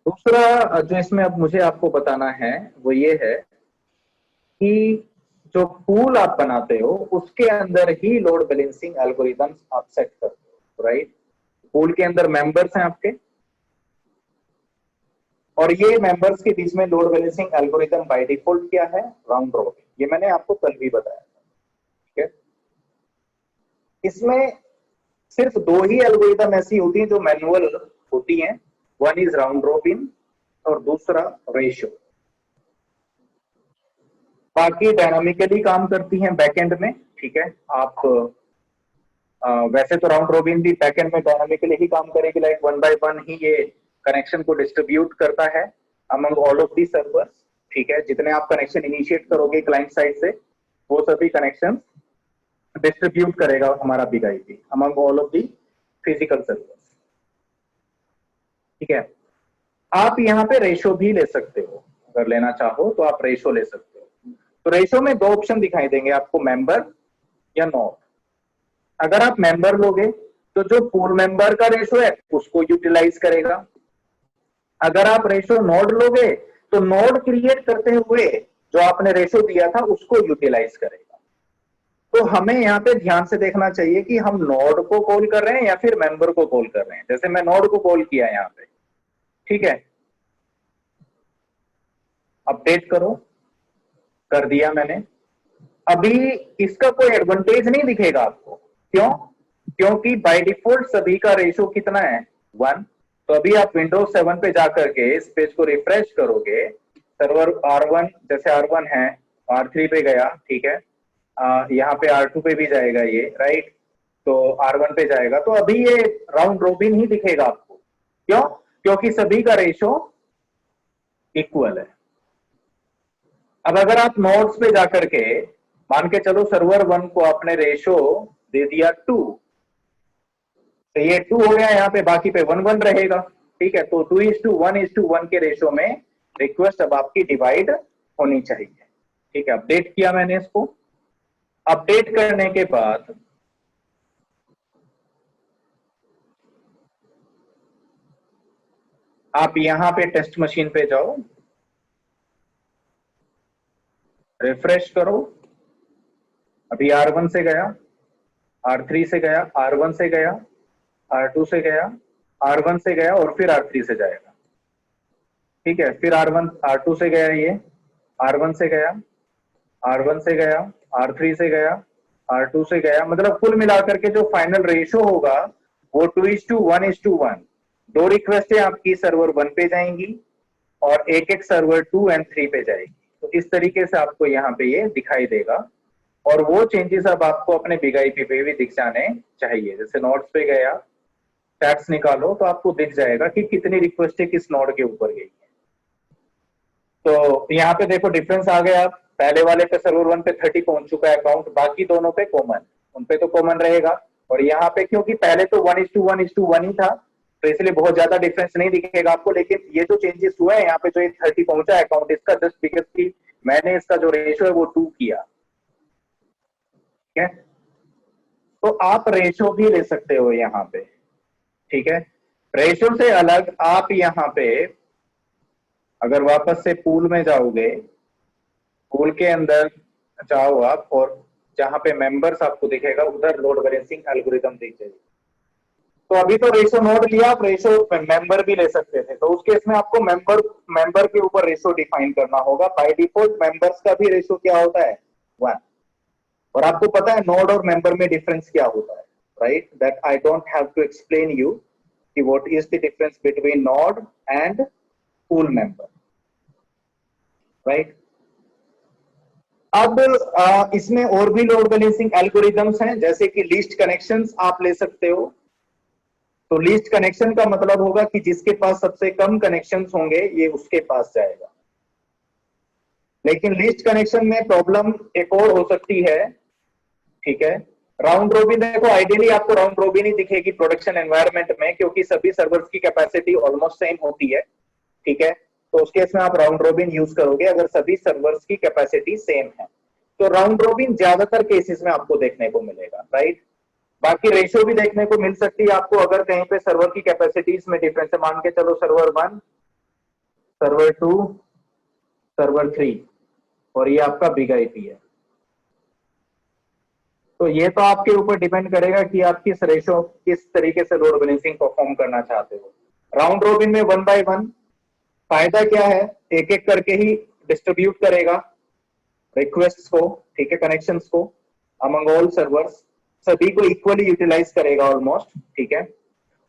दूसरा जो इसमें अब मुझे आपको बताना है वो ये है कि जो पूल आप बनाते हो उसके अंदर ही लोड बैलेंसिंग एल्गोरिदम्स आप सेट करते हो, राइट? पूल के अंदर मेंबर्स हैं आपके, और ये मेंबर्स के बीच में load balancing algorithm by default क्या है? Round robin. ये मैंने आपको कल भी बताया था, ठीक है? इसमें सिर्फ दो ही एल्गोरिदम ऐसी होती हैं जो मैनुअल होती हैं, वन इज राउंड रॉबिन और दूसरा रेशियो। बाकी डायनामिकली काम करती हैं बैकएंड में, ठीक है? आप वैसे तो राउंड रॉबिन भी बैकएंड में डायनामिकली ही काम करेगी, लाइक वन बाय वन ही ये कनेक्शन को डिस्ट्रीब्यूट करता है among all of the servers, ठीक है? जितने आप कनेक्शन इनिशिएट करोगे क्लाइंट साइड से, वो सभी कनेक्शन डिस्ट्रीब्यूट करेगा हमारा big IP among all of the physical servers, ठीक है? आप यहाँ पे रेशो भी ले सकते हो, अगर लेना चाहो तो आप रेशो ले सकते हो। तो रेशो में दो ऑप्शन दिखाई देंगे आपको, मेंबर या नोड। अगर आप मेंबर लोगे तो जो पूल मेंबर का रेशो है उसको यूटिलाइज करेगा। अगर आप रेशो नोड लोगे तो नोड क्रिएट करते हुए जो आपने रेशो दिया था उसको यूटिलाइज करेगा। तो हमें यहाँ पे ध्यान से देखना चाहिए कि हम नोड को कॉल कर रहे हैं या फिर मेंबर को कॉल कर रहे हैं। जैसे मैं नोड को कॉल किया यहाँ पे, ठीक है? अपडेट करो, कर दिया मैंने। अभी इसका कोई एडवांटेज नहीं दिखेगा आपको, क्यों? क्योंकि बाय डिफॉल्ट सभी का रेशो कितना है? 1। तो अभी आप विंडोज 7 पे जाकर के इस पेज को रिफ्रेश करोगे, सर्वर R1 जैसे R1 है, R3 पे गया, ठीक है? यहाँ पे R2 पे भी जाएगा ये, राइट? तो R1 पे जाएगा, तो अभी ये राउंड रोबिन ही दिखेगा आपको। क्यों? क्योंकि सभी का रेशो इक्वल है। अब अगर आप नोड्स पे जाकर के मान के चलो सर्वर 1 को आपने रेशो दे दिया 2, तो ये 2 हो गया, यहाँ पे बाकी पे 1 1 रहेगा, ठीक है? तो 2:1:1 के रेशो में रिक्वेस्ट अब आपकी डिवाइड होनी चाहिए, ठीक है? अपडेट किया मैंने इसको। अपडेट करने के बाद आप यहां पे टेस्ट मशीन पे जाओ, रिफ्रेश करो। अभी R1 से गया, R3 से गया, R1 से गया, R2 से गया, R1 से गया और फिर R3 से जाएगा, ठीक है? फिर R1 R2 से गया, ये R1 से गया, R1 से गया, R3 से गया, R2 से गया। मतलब कुल मिलाकर के जो फाइनल रेशो होगा वो 2:1:1, 2 रिक्वेस्टें आपकी सर्वर 1 पे जाएंगी और एक सर्वर 2 एंड 3 पे जाएगी। तो इस तरीके से आपको यहाँ पे ये दिखाई देगा और वो चेंजेस अब आपको अपने बिग आईपी पे भी दिख जाने चाहिए। जैसे नोड्स पे गया, स्टैट्स निकालो तो आपको दिख जाएगा कि कितनी रिक्वेस्टें किस नोड के ऊपर गई है। तो यहाँ पे देखो डिफरेंस आ गया, पहले वाले पे सर्वर 1 पे 30 पहुंच चुका है अकाउंट, बाकी दोनों पे कॉमन, उन पे तो कॉमन रहेगा। और यहाँ पे क्योंकि पहले तो 1:1:1 ही था, तो इसलिए बहुत ज्यादा डिफरेंस नहीं दिखेगा आपको। लेकिन ये जो चेंजेस हुआ है यहाँ पे, जो ये 30 पहुंचा है अकाउंट, इसका जस्ट बिकॉज की मैंने इसका जो रेशियो है वो 2 किया। ठीक है, तो आप रेशियो भी ले सकते हो यहाँ पे। ठीक है, रेशियो से अलग आप यहाँ पे अगर वापस से पूल में जाओगे, पूल के अंदर जाओ आप और जहां पे मेंबर्स आपको दिखेगा उधर लोड बैलेंसिंग एल्गोरिदम दिख जाएगी। तो अभी तो रेशो नोड लिया, आप रेशो मेंबर भी ले सकते थे। तो उस केस में आपको मेंबर के ऊपर रेशो डिफाइन करना होगा। बाय डिफॉल्ट मेंबर्स का भी रेशो क्या होता है 1। और आपको पता है नोड और मेंबर में डिफरेंस क्या होता है, right? That I don't have to explain you कि what is the difference between node and pool member, right? अब इसमें और भी लोड बैलेंसिंग एल्गोरिदम्स हैं, जैसे कि लीस्ट कनेक्शंस आप ले सकते हो। तो लीस्ट कनेक्शन का मतलब होगा कि जिसके पास सबसे कम कनेक्शंस होंगे ये उसके पास जाएगा। लेकिन लीस्ट कनेक्शन में प्रॉब्लम एक और हो सकती है। ठीक है, राउंड रोबिन, देखो आइडियली आपको राउंड रोबिन ही दिखेगी प्रोडक्शन एनवायरनमेंट में, क्योंकि सभी सर्वर्स की कैपेसिटी ऑलमोस्ट सेम होती है। ठीक है, तो उस केस में आप राउंड रोबिन यूज करोगे अगर सभी सर्वर्स की कैपेसिटी सेम है। तो राउंड रोबिन ज्यादातर केसेस में आपको देखने को मिलेगा, राइट? बाकी रेशियो भी देखने को मिल सकती है आपको अगर कहीं पे सर्वर की कैपेसिटीज में डिफरेंस है। मान के चलो सर्वर 1, सर्वर 2, सर्वर 3 और ये आपका बिग आईपी है। तो ये तो आपके ऊपर डिपेंड करेगा कि आप किस रेशियो, किस तरीके से लोड बैलेंसिंग परफॉर्म करना चाहते हो। राउंड रोबिन में 1 by 1 फायदा क्या है, एक एक करके ही डिस्ट्रीब्यूट करेगा रिक्वेस्ट्स को, ठीक है, कनेक्शंस को अमंग ऑल सर्वर्स, सभी को इक्वली यूटिलाइज करेगा ऑलमोस्ट। ठीक है,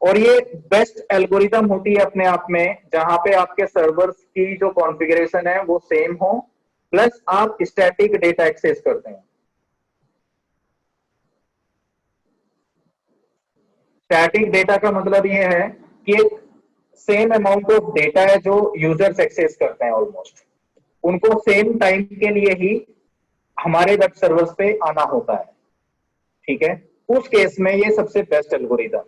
और ये बेस्ट एल्गोरिदम होती है अपने आप में, जहां पे आपके सर्वर्स की जो कॉन्फ़िगरेशन है वो सेम हो, प्लस आप स्टैटिक डेटा एक्सेस करते हैं। स्टैटिक डेटा का मतलब ये है कि एक सेम अमाउंट ऑफ डेटा है जो यूजर्स एक्सेस करते हैं ऑलमोस्ट, उनको सेम टाइम के लिए ही हमारे वेब सर्वर्स पे आना होता है। ठीक है, उस केस में ये सबसे बेस्ट एल्गोरिदम है।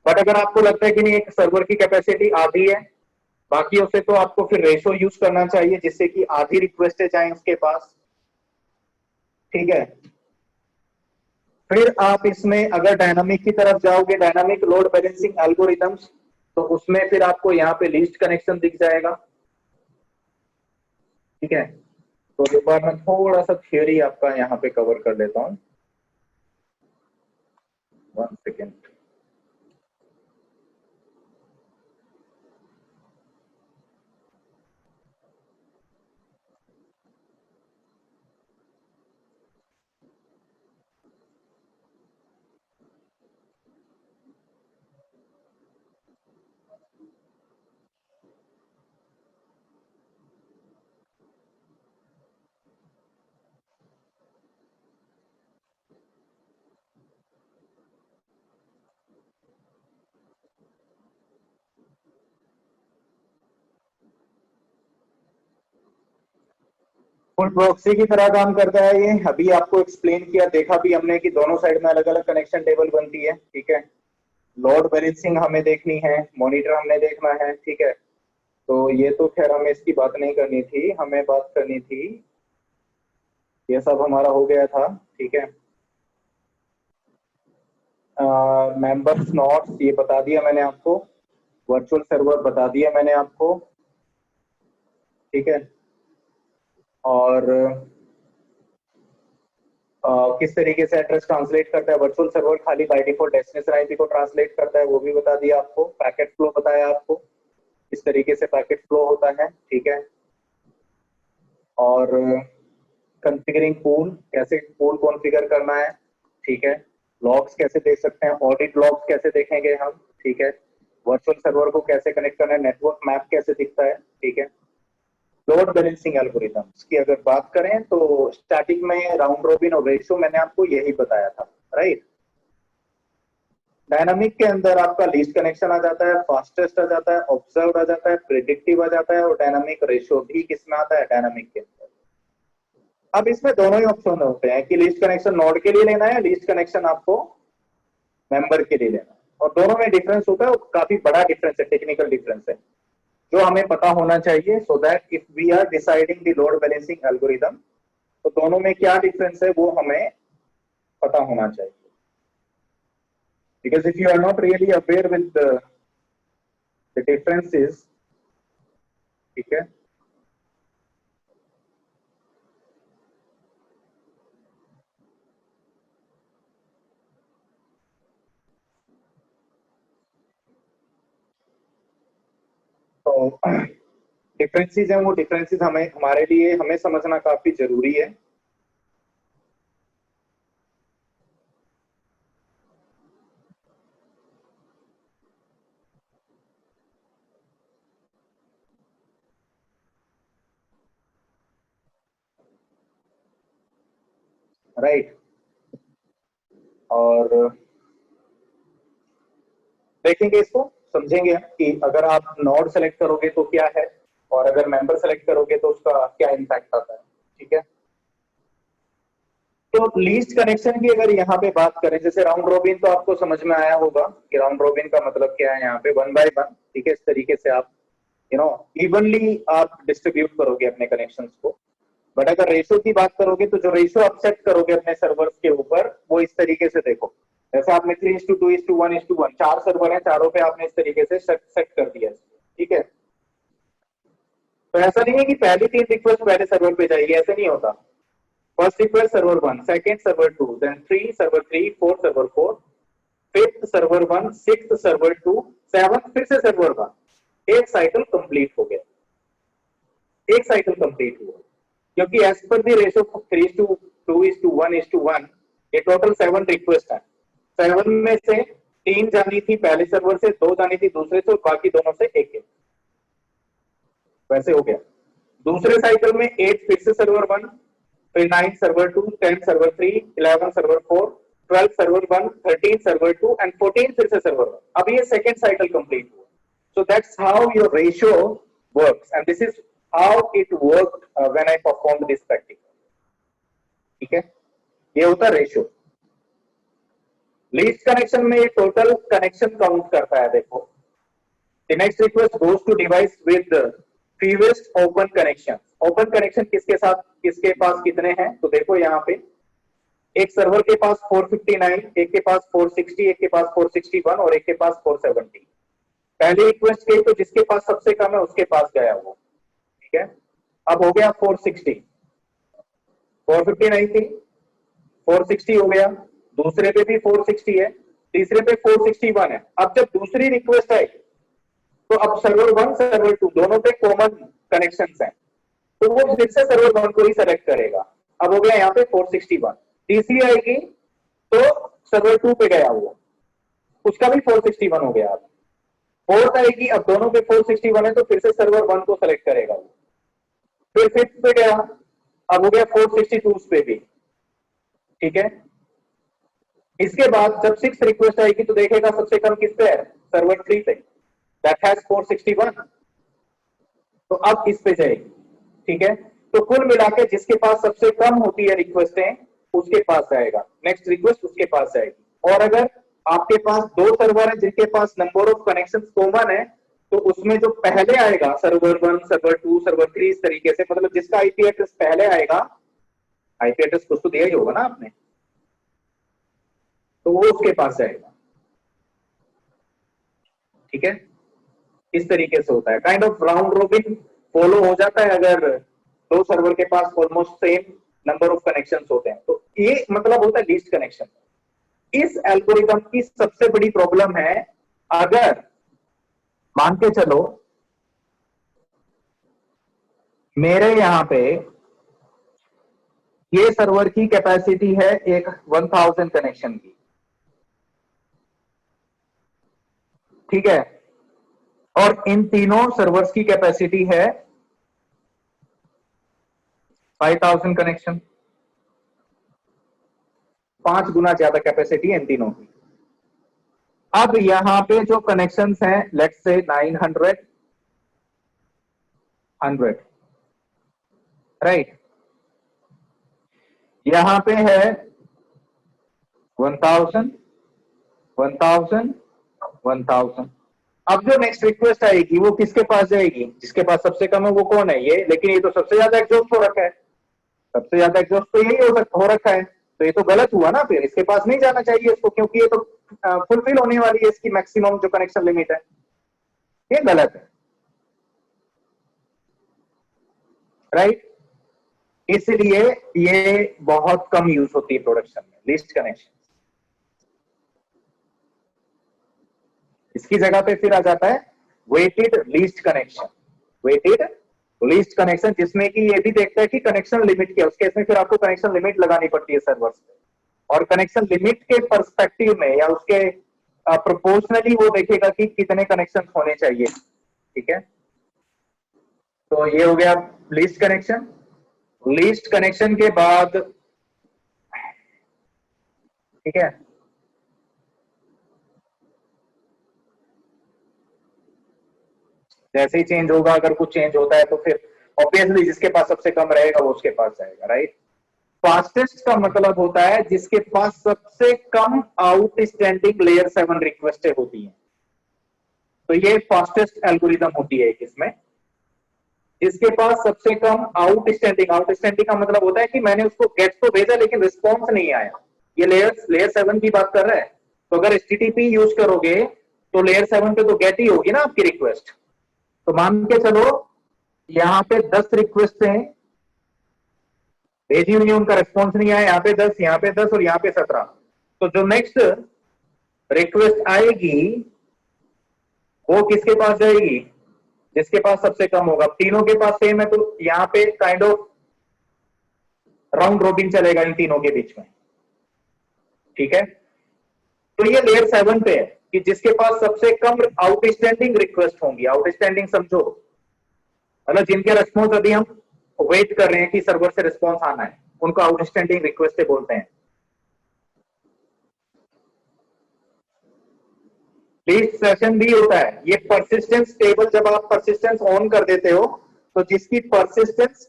बट अगर आपको लगता है कि नहीं, एक सर्वर की कैपेसिटी आधी है, बाकी उसे तो आपको फिर रेशो यूज करना चाहिए जिससे कि आधी रिक्वेस्टें जाएं उसके पास। ठीक है, फिर आप इसमें अगर डायनामिक की तरफ जाओगे, डायनामिक लोड बैलेंसिंग एल्गोरिदम्स, तो उसमें फिर आपको यहाँ पे लीस्ट कनेक्शन दिख जाएगा। ठीक है, तो एक बार मैं थोड़ा सा थ्योरी आपका यहाँ पे कवर कर लेता हूँ, 1 सेकेंड। फुल प्रॉक्सी की तरह काम करता है ये। अभी आपको एक्सप्लेन किया, देखा भी हमने कि दोनों साइड में अलग अलग कनेक्शन टेबल बनती है। ठीक है, लोड बैलेंसिंग हमें देखनी है, मॉनिटर हमने देखना है। ठीक है, तो ये तो खैर हमें इसकी बात नहीं करनी थी, हमें बात करनी थी, ये सब हमारा हो गया था। ठीक है, मेंबर्स नोड्स ये बता दिया मैंने आपको, वर्चुअल सर्वर बता दिया मैंने आपको। ठीक है, और किस तरीके से एड्रेस ट्रांसलेट करता है वर्चुअल सर्वर, खाली बाय डिफॉल्ट डेस्टिनेशन आईपी को ट्रांसलेट करता है, वो भी बता दिया आपको। पैकेट फ्लो बताया आपको, किस तरीके से पैकेट फ्लो होता है। ठीक है, और कॉन्फ़िगरिंग पूल, कैसे पूल कॉन्फ़िगर करना है। ठीक है, लॉग्स कैसे देख सकते हैं, ऑडिट लॉग्स कैसे देखेंगे हम। ठीक है, वर्चुअल सर्वर को कैसे कनेक्ट करना है, नेटवर्क मैप कैसे दिखता है, ठीक है। लोड बैलेंसिंग एल्गोरिथम्स की अगर बात करें तो स्टैटिक में राउंड रोबिन और रेशियो मैंने आपको यही बताया था, राइट। डायनामिक के अंदर आपका लीस्ट कनेक्शन आ जाता है, फास्टेस्ट आ जाता है, ऑब्जर्व आ जाता है, प्रिडिक्टिव आ जाता है, और डायनामिक रेशियो भी किसमें आता है, डायनामिक के अंदर। अब इसमें दोनों ही ऑप्शन होते हैं कि लीस्ट कनेक्शन नोड के लिए लेना है, लीस्ट कनेक्शन आपको मेंबर के लिए लेना है, और दोनों में डिफरेंस होता है, और काफी बड़ा डिफरेंस है, टेक्निकल डिफरेंस है, जो हमें पता होना चाहिए, so that if we are deciding the load balancing algorithm, तो दोनों में क्या डिफरेंस है वो हमें पता होना चाहिए। Because if you are not really aware with the differences, ठीक है, तो डिफरेंसेस हैं, वो डिफरेंसेस हमारे लिए हमें समझना काफी जरूरी है। राइट, और देखेंगे इसको, समझेंगे कि अगर आप नोड सेलेक्ट करोगे तो क्या है, और अगर मेंबर सेलेक्ट करोगे तो उसका क्या इम्पैक्ट आता है, ठीक है। तो लीस्ट कनेक्शन की अगर यहाँ पे बात करें, जैसे राउंड रोबिन तो आपको समझ में आया होगा कि राउंड रोबिन का मतलब क्या है, यहाँ पे 1 by 1, ठीक है, इस तरीके से आप इवनली आप डिस्ट्रीब्यूट करोगे अपने कनेक्शंस को। बट अगर रेशियो की बात करोगे तो जो रेशियो आप सेट करोगे अपने सर्वर्स के ऊपर, वो इस तरीके से देखो, जैसे आपने 3:2:1:1, 4 सर्वर है, चारों पे आपने इस तरीके से सेट कर दिया, ठीक है। तो ऐसा नहीं है कि पहली 3 रिक्वेस्ट पहले सर्वर पे जाएगी, ऐसे नहीं होता। First request server 1, second server 2, then 3 server 3, 4 server 4, fifth server 1, sixth server 2, seventh फिर से सर्वर 1। एक साइकिल कंप्लीट हो गया, एक साइकिल कंप्लीट हुआ, क्योंकि एज पर द रेशियो 3:2:1:1 ये टोटल 7 रिक्वेस्ट है। 7 में से 3 जानी थी पहले सर्वर से, 2 जानी थी दूसरे से, और बाकी दोनों से एक एक, वैसे हो गया। दूसरे साइकिल में 8 फिर से सर्वर 1, फिर 9 server 2, 10 server 3, 11 server 4, 12 server 1, 13 server 2 and 14 फिर से सर्वर 1। अब ये सेकंड साइकिल कंप्लीट हुआ। So that's how your ratio works, and this is how it worked when I performed this practical. ठीक है, ये होता रेशियो। लीस्ट कनेक्शन में ये टोटल कनेक्शन काउंट करता है। देखो, the next request goes to device with fewest open connections. Open connection किसके साथ, किसके पास कितने हैं, तो देखो यहाँ पे एक सर्वर के पास 459, एक के पास 460, एक के पास 461 और एक के पास 470। पहली रिक्वेस्ट गई तो जिसके पास सबसे कम है उसके पास गया वो, ठीक है। अब हो गया 460, 459 थी, 460 हो गया, दूसरे पे भी 460 है, तीसरे पे 461 है। अब जब दूसरी रिक्वेस्ट आई तो अब सर्वर 1 सर्वर 2 दोनों पे कॉमन कनेक्शंस हैं, तो वो फिर से सर्वर 1 को ही सेलेक्ट करेगा। अब हो गया यहाँ पे 461। तीसरी आएगी तो सर्वर 2 पे गया वो, उसका भी 461 हो गया। अब फोर्थ आएगी, अब दोनों पे 461 है तो फिर से सर्वर 1 को सेलेक्ट करेगा वो। फिर फिफ्थ पे गया, अब हो गया 462 उस पे भी, ठीक है। इसके बाद जब 6 रिक्वेस्ट आएगी तो देखेगा सबसे कम किस पे है, सर्वर 3 पे, दैट हैज 461, तो अब इस पे जाएगी, ठीक है। तो कुल मिला के जिसके पास सबसे कम होती है रिक्वेस्टें उसके पास जाएगा, नेक्स्ट रिक्वेस्ट उसके पास जाएगी। और अगर आपके पास 2 सर्वर है जिनके पास नंबर ऑफ कनेक्शंस कॉमन है, तो उसमें जो पहले आएगा सर्वर 1 सर्वर 2 सर्वर 3 इस तरीके से, मतलब जिसका आईपी एड्रेस पहले आएगा, आईपी एड्रेस कुछ तो दिया ही होगा ना आपने, तो वो उसके पास जाएगा, ठीक है। इस तरीके से होता है, kind of round robin follow हो जाता है अगर 2 सर्वर के पास almost same number of connections होते हैं। तो ये मतलब होता है लीस्ट कनेक्शन। इस एल्गोरिथम की सबसे बड़ी प्रॉब्लम है, अगर मान के चलो मेरे यहां पे ये सर्वर की कैपेसिटी है एक 1000 कनेक्शन की, ठीक है, और इन तीनों सर्वर्स की कैपेसिटी है 5000 कनेक्शन, 5 गुना ज्यादा कैपेसिटी इन तीनों की। अब यहां पे जो कनेक्शंस हैं, लेट्स से 900, 100, राइट, यहां पे है 1000, 1000, 1000। अब जो नेक्स्ट रिक्वेस्ट आएगी वो किसके पास जाएगी? जिसके पास सबसे कम है वो कौन है? ये। लेकिन ये तो सबसे ज्यादा एग्जॉस्ट हो रखा है, सबसे ज्यादा एग्जॉस्ट तो यही हो रखा है, तो ये तो गलत हुआ ना, फिर इसके पास नहीं जाना चाहिए इसको, क्योंकि ये तो फुलफिल होने वाली है इसकी मैक्सिमम जो कनेक्शन लिमिट है, ये गलत है, राइट। इसलिए ये बहुत कम यूज होती है प्रोडक्शन में, लीस्ट कनेक्शन। इसकी जगह पे फिर आ जाता है weighted least connection, weighted least connection, जिसमें कि ये भी देखता है कि कनेक्शन लिमिट क्या है। उस केस में फिर आपको कनेक्शन लिमिट लगानी पड़ती है सर्वर्स पे, और कनेक्शन लिमिट के पर्सपेक्टिव में या उसके प्रोपोर्शनली वो देखेगा कि कितने कनेक्शन होने चाहिए, ठीक है। तो ये हो गया लीस्ट कनेक्शन। लीस्ट कनेक्शन के बाद, ठीक है, जैसे ही चेंज होगा, अगर कुछ चेंज होता है तो फिर ऑब्वियसली जिसके पास सबसे कम रहेगा वो उसके पास जाएगा, राइट। फास्टेस्ट का मतलब होता है जिसके पास सबसे कम आउटस्टैंडिंग लेयर 7 रिक्वेस्टें होती हैं, तो ये फास्टेस्ट एल्गोरिदम होती है इसमें। जिसके पास सबसे कम आउटस्टैंडिंग का मतलब होता है कि मैंने उसको गेट तो भेजा लेकिन रिस्पॉन्स नहीं आया। ये लेयर 7 की बात कर रहा है, तो अगर HTTP यूज करोगे तो लेयर 7 पे तो गेट ही होगी ना आपकी रिक्वेस्ट। तो मान के चलो यहां पे 10 रिक्वेस्ट हैं, भेजी हुई, उनका रिस्पॉन्स नहीं आया, यहाँ पे 10, यहाँ पे 10 और यहाँ पे 17। तो जो नेक्स्ट रिक्वेस्ट आएगी वो किसके पास जाएगी? जिसके पास सबसे कम होगा। तीनों के पास सेम है तो यहाँ पे काइंड ऑफ राउंड रोबिन चलेगा इन तीनों के बीच में, ठीक है। तो ये लेयर 7 पे है कि जिसके पास सबसे कम आउटस्टैंडिंग रिक्वेस्ट होंगी। आउटस्टैंडिंग समझो, मतलब जिनके रिस्पॉन्स अभी हम वेट कर रहे हैं कि सर्वर से रिस्पॉन्स आना है, उनको आउटस्टैंडिंग रिक्वेस्ट बोलते हैं। लीस्ट सेशन भी होता है। ये परसिस्टेंस टेबल, जब आप परसिस्टेंस ऑन कर देते हो तो जिसकी परसिस्टेंस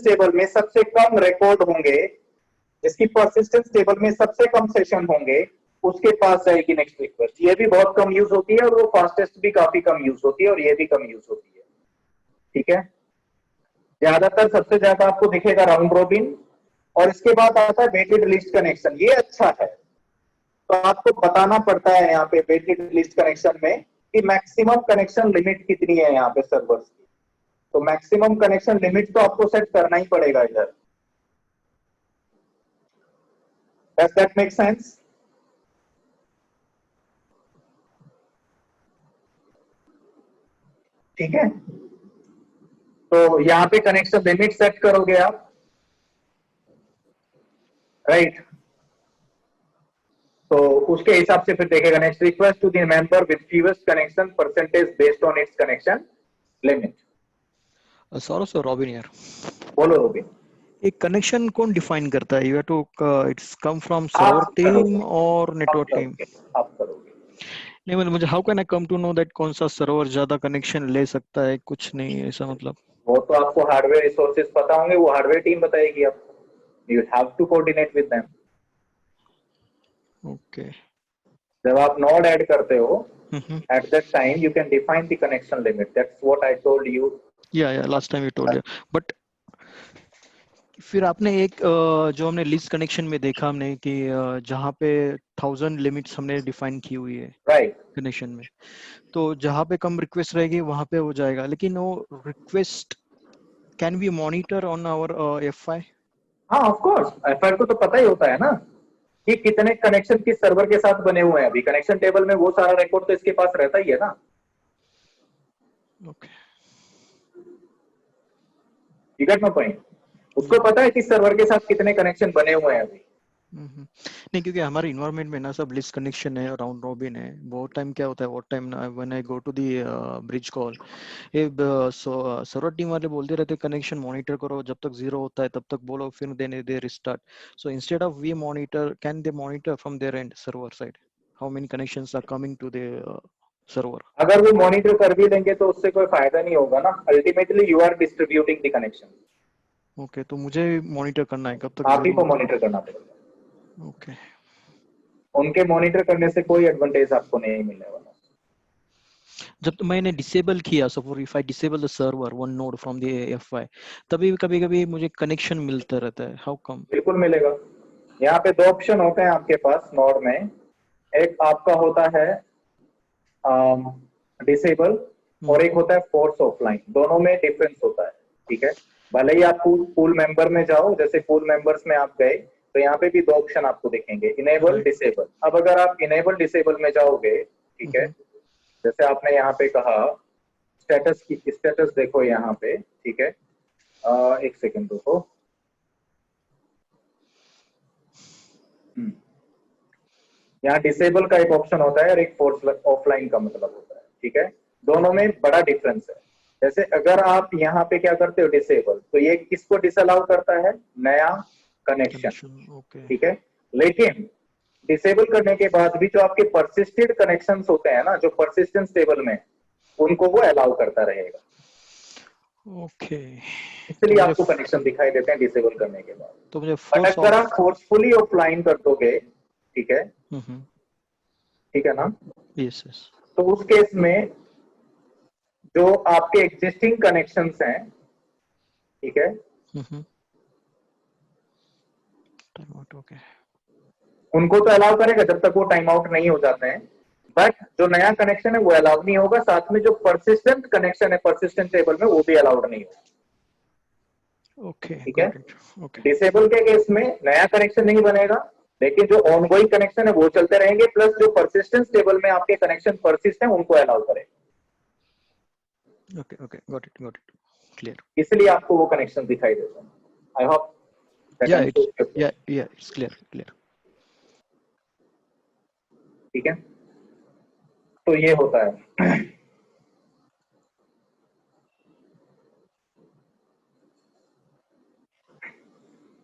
टेबल में सबसे कम रिकॉर्ड होंगे, जिसकी परसिस्टेंस टेबल में सबसे कम सेशन होंगे, उसके पास जाएगी नेक्स्ट रिक्वेस्ट। ये भी बहुत कम यूज होती है और वो फास्टेस्ट भी काफी कम यूज होती है और ये भी कम यूज होती है, ठीक है। ज्यादातर सबसे ज्यादा आपको दिखेगा राउंड रोबिन, और इसके बाद आता है वेटेड लिस्ट कनेक्शन। ये अच्छा है, तो आपको बताना पड़ता है यहाँ पे वेटेड लिस्ट कनेक्शन में कि मैक्सिमम कनेक्शन लिमिट कितनी है यहाँ पे सर्वर्स की। तो मैक्सिमम कनेक्शन लिमिट तो आपको सेट करना ही पड़ेगा इधर। Does that make sense? ठीक है, तो यहाँ पे कनेक्शन लिमिट सेट करोगे आप, राइट। तो उसके हिसाब से फिर देखेगा next request to the member with fewest connection percentage based on its connection limit. Sorry sir, Robin यार, बोलो रोबिन। एक कनेक्शन कौन डिफाइन करता है? You have to its come from server team और नेटवर्क टीम? आप करोगे। नहीं मतलब मुझे how can I come to know that कौन सा सर्वर ज्यादा कनेक्शन ले सकता है? कुछ नहीं ऐसा मतलब। वो तो आपको हार्डवेयर रिसोर्सेज पता होंगे, वो हार्डवेयर टीम बताएगी आपको। You have to coordinate with them. Okay. जब आप नोड ऐड करते हो, at that time you can define the connection limit. That's what I told you. या last time you told you. But फिर आपने एक जो हमने लिस्ट कनेक्शन में देखा हमने कि जहाँ पे 1000 लिमिट्स हमने डिफाइन की हुई है राइट कनेक्शन में, तो जहाँ पे कम रिक्वेस्ट रहेगी वहाँ पे हो जाएगा। लेकिन वो request can be monitor on our FI? हाँ ऑफ कोर्स, एफआई को तो पता ही होता है ना कि कितने कनेक्शन किस सर्वर के साथ बने हुए हैं। अभी कनेक्शन टेबल में वो सारा रिकॉर्ड तो इसके पास रहता ही है ना। Okay, you get my point. उसको पता है कि सर्वर के साथ कितने कनेक्शन बने हुए हैं अभी। नहीं, क्योंकि हमारे इन्वायरमेंट में ना सब लिस्ट कनेक्शन है, राउंड रॉबिन है। बहुत टाइम क्या होता है, वो टाइम ना when I go to the bridge call, ये सर्वर टीम वाले बोलते रहते कनेक्शन मॉनिटर करो, जब तक जीरो होता है तब तक बोलो, फिर देने दे restart. So instead of we monitor, can they monitor from there end server side how many connections are coming to the server? अगर वो मॉनिटर कर भी देंगे तो उससे कोई फायदा नहीं होगा ना, ultimately you are distributing the connection. Okay, तो मुझे मॉनिटर करना है कब तक आप ही जीरो को होता मॉनिटर करना पड़ेगा, है। ओके, उनके मॉनिटर करने से कोई एडवांटेज आपको नहीं मिलने वाला। जब तो मैंने डिसेबल किया, suppose if I disable the server one node from the FI, तभी कभी कभी मुझे कनेक्शन मिलता रहता है, हाउ कम? बिल्कुल मिलेगा। यहाँ पे दो ऑप्शन होते हैं आपके पास नोड में, एक आपका होता है डिसेबल और एक होता है फोर्स ऑफलाइन। दोनों में डिफरेंस होता है, ठीक है। भले ही आप पूल मेंबर में जाओ, जैसे पूल मेंबर्स में आप गए तो यहाँ पे भी दो ऑप्शन आपको दिखेंगे, इनेबल डिसेबल। अब अगर आप इनेबल डिसेबल में जाओगे, ठीक है, जैसे आपने यहाँ पे कहा स्टेटस की, स्टेटस देखो यहाँ पे, ठीक है। एक सेकंड रुको। यहाँ डिसेबल का एक ऑप्शन होता है और एक फोर्स ऑफलाइन का मतलब होता है, ठीक है। दोनों में बड़ा डिफरेंस है। जैसे अगर आप यहाँ पे क्या करते हो डिसेबल, तो ये किसको डिसअलाउ करता है, नया कनेक्शन, ओके, ठीक है। लेकिन डिसेबल करने के बाद भी जो आपके परसिस्टेड कनेक्शंस होते हैं ना, जो परसिस्टेंस टेबल में, उनको वो अलाउ करता रहेगा। ओके। इसलिए आपको कनेक्शन दिखाई देते हैं डिसेबल करने के बाद। तो मुझे बट फोर्स अगर ऑफ, आप फोर्सफुली ऑफलाइन कर दोगे, ठीक है, ठीक है ना, यस यस, तो उस केस में जो आपके एग्जिस्टिंग कनेक्शंस हैं, ठीक है, टाइम आउट, ओके, उनको तो अलाउ करेगा जब तक वो टाइम आउट नहीं हो जाते हैं। बट जो नया कनेक्शन है वो अलाउ नहीं होगा, साथ में जो परसिस्टेंट कनेक्शन है परसिस्टेंट टेबल में, वो भी अलाउड नहीं होगा, ओके, ठीक है। गॉट इट, ओके, डिसेबल के केस में नया कनेक्शन नहीं बनेगा, लेकिन जो ऑनगोइंग कनेक्शन है वो चलते रहेंगे, प्लस जो परसिस्टेंस टेबल में आपके कनेक्शन परसिस्ट है उनको अलाउ करेगा। Okay, okay, got it, clear. इसलिए आपको वो कनेक्शन दिखाई देता है। आई होप दैट या इट्स, आंसर्स योर क्वेश्चन, या इट्स क्लियर। ठीक है। तो ये होता है।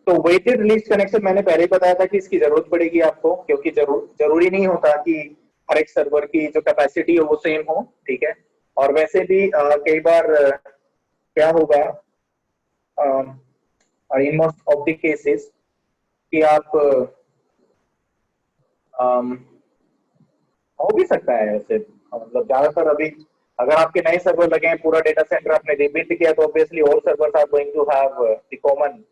तो वेटेड लिस्ट कनेक्शन मैंने पहले ही बताया था कि इसकी जरूरत पड़ेगी आपको, क्योंकि जरूरी नहीं होता कि हर एक सर्वर की जो कैपेसिटी है वो सेम हो, ठीक है। और वैसे भी कई बार क्या होगा in most of the cases कि आप हो भी सकता है ऐसे, मतलब ज्यादातर अभी अगर आपके नए सर्वर लगे हैं, पूरा डेटा सेंटर आपने रिबिल्ड किया, तो obviously all servers are going to have the common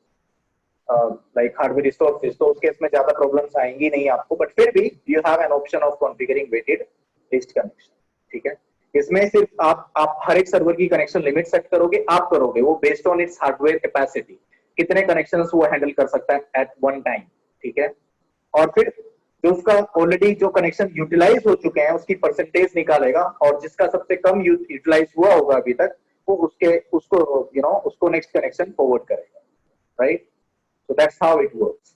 like hardware resources, तो उस केस में ज्यादा प्रॉब्लम्स आएंगी नहीं आपको। बट फिर भी you have an option of configuring weighted list connection, ठीक है। इसमें सिर्फ आप हर एक सर्वर की कनेक्शन लिमिट सेट करोगे, आप करोगे वो based on it's hardware capacity, कितने कनेक्शंस वो हैंडल कर सकता है एट वन टाइम, ठीक है। और फिर जो उसका ऑलरेडी जो कनेक्शन यूटिलाइज हो चुके हैं उसकी परसेंटेज निकालेगा, और जिसका सबसे कम यूटिलाइज हुआ होगा अभी तक, वो उसको उसको नेक्स्ट कनेक्शन फॉरवर्ड करेगा, right. So that's how it works.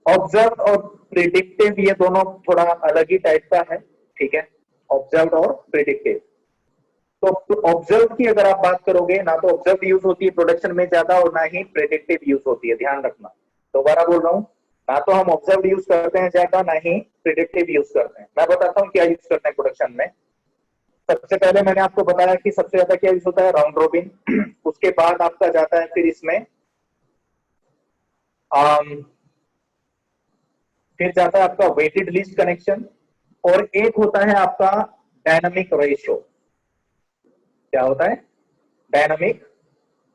Observe और प्रिडिक्टिव ये दोनों थोड़ा अलग ही टाइप का है, ठीक है, ऑब्जर्व और प्रिडिक्टिव। तो ऑब्जर्व की अगर आप बात करोगे ना, तो ऑब्जर्व यूज होती है प्रोडक्शन में ज्यादा, और ना ही प्रिडिक्टिव यूज होती है, ध्यान रखना। दोबारा बोल रहा हूँ, ना तो हम ऑब्जर्व यूज करते हैं ज्यादा, ना ही प्रिडिक्टिव यूज करते हैं। मैं बताता हूँ क्या यूज करते हैं प्रोडक्शन में। सबसे पहले मैंने आपको बताया कि सबसे ज्यादा क्या यूज होता है, राउंड रोबिन। उसके बाद आपका जाता है फिर इसमें फिर जाता है आपका वेटेड लिस्ट कनेक्शन, और एक होता है आपका डायनामिक रेशियो। क्या होता है, dynamic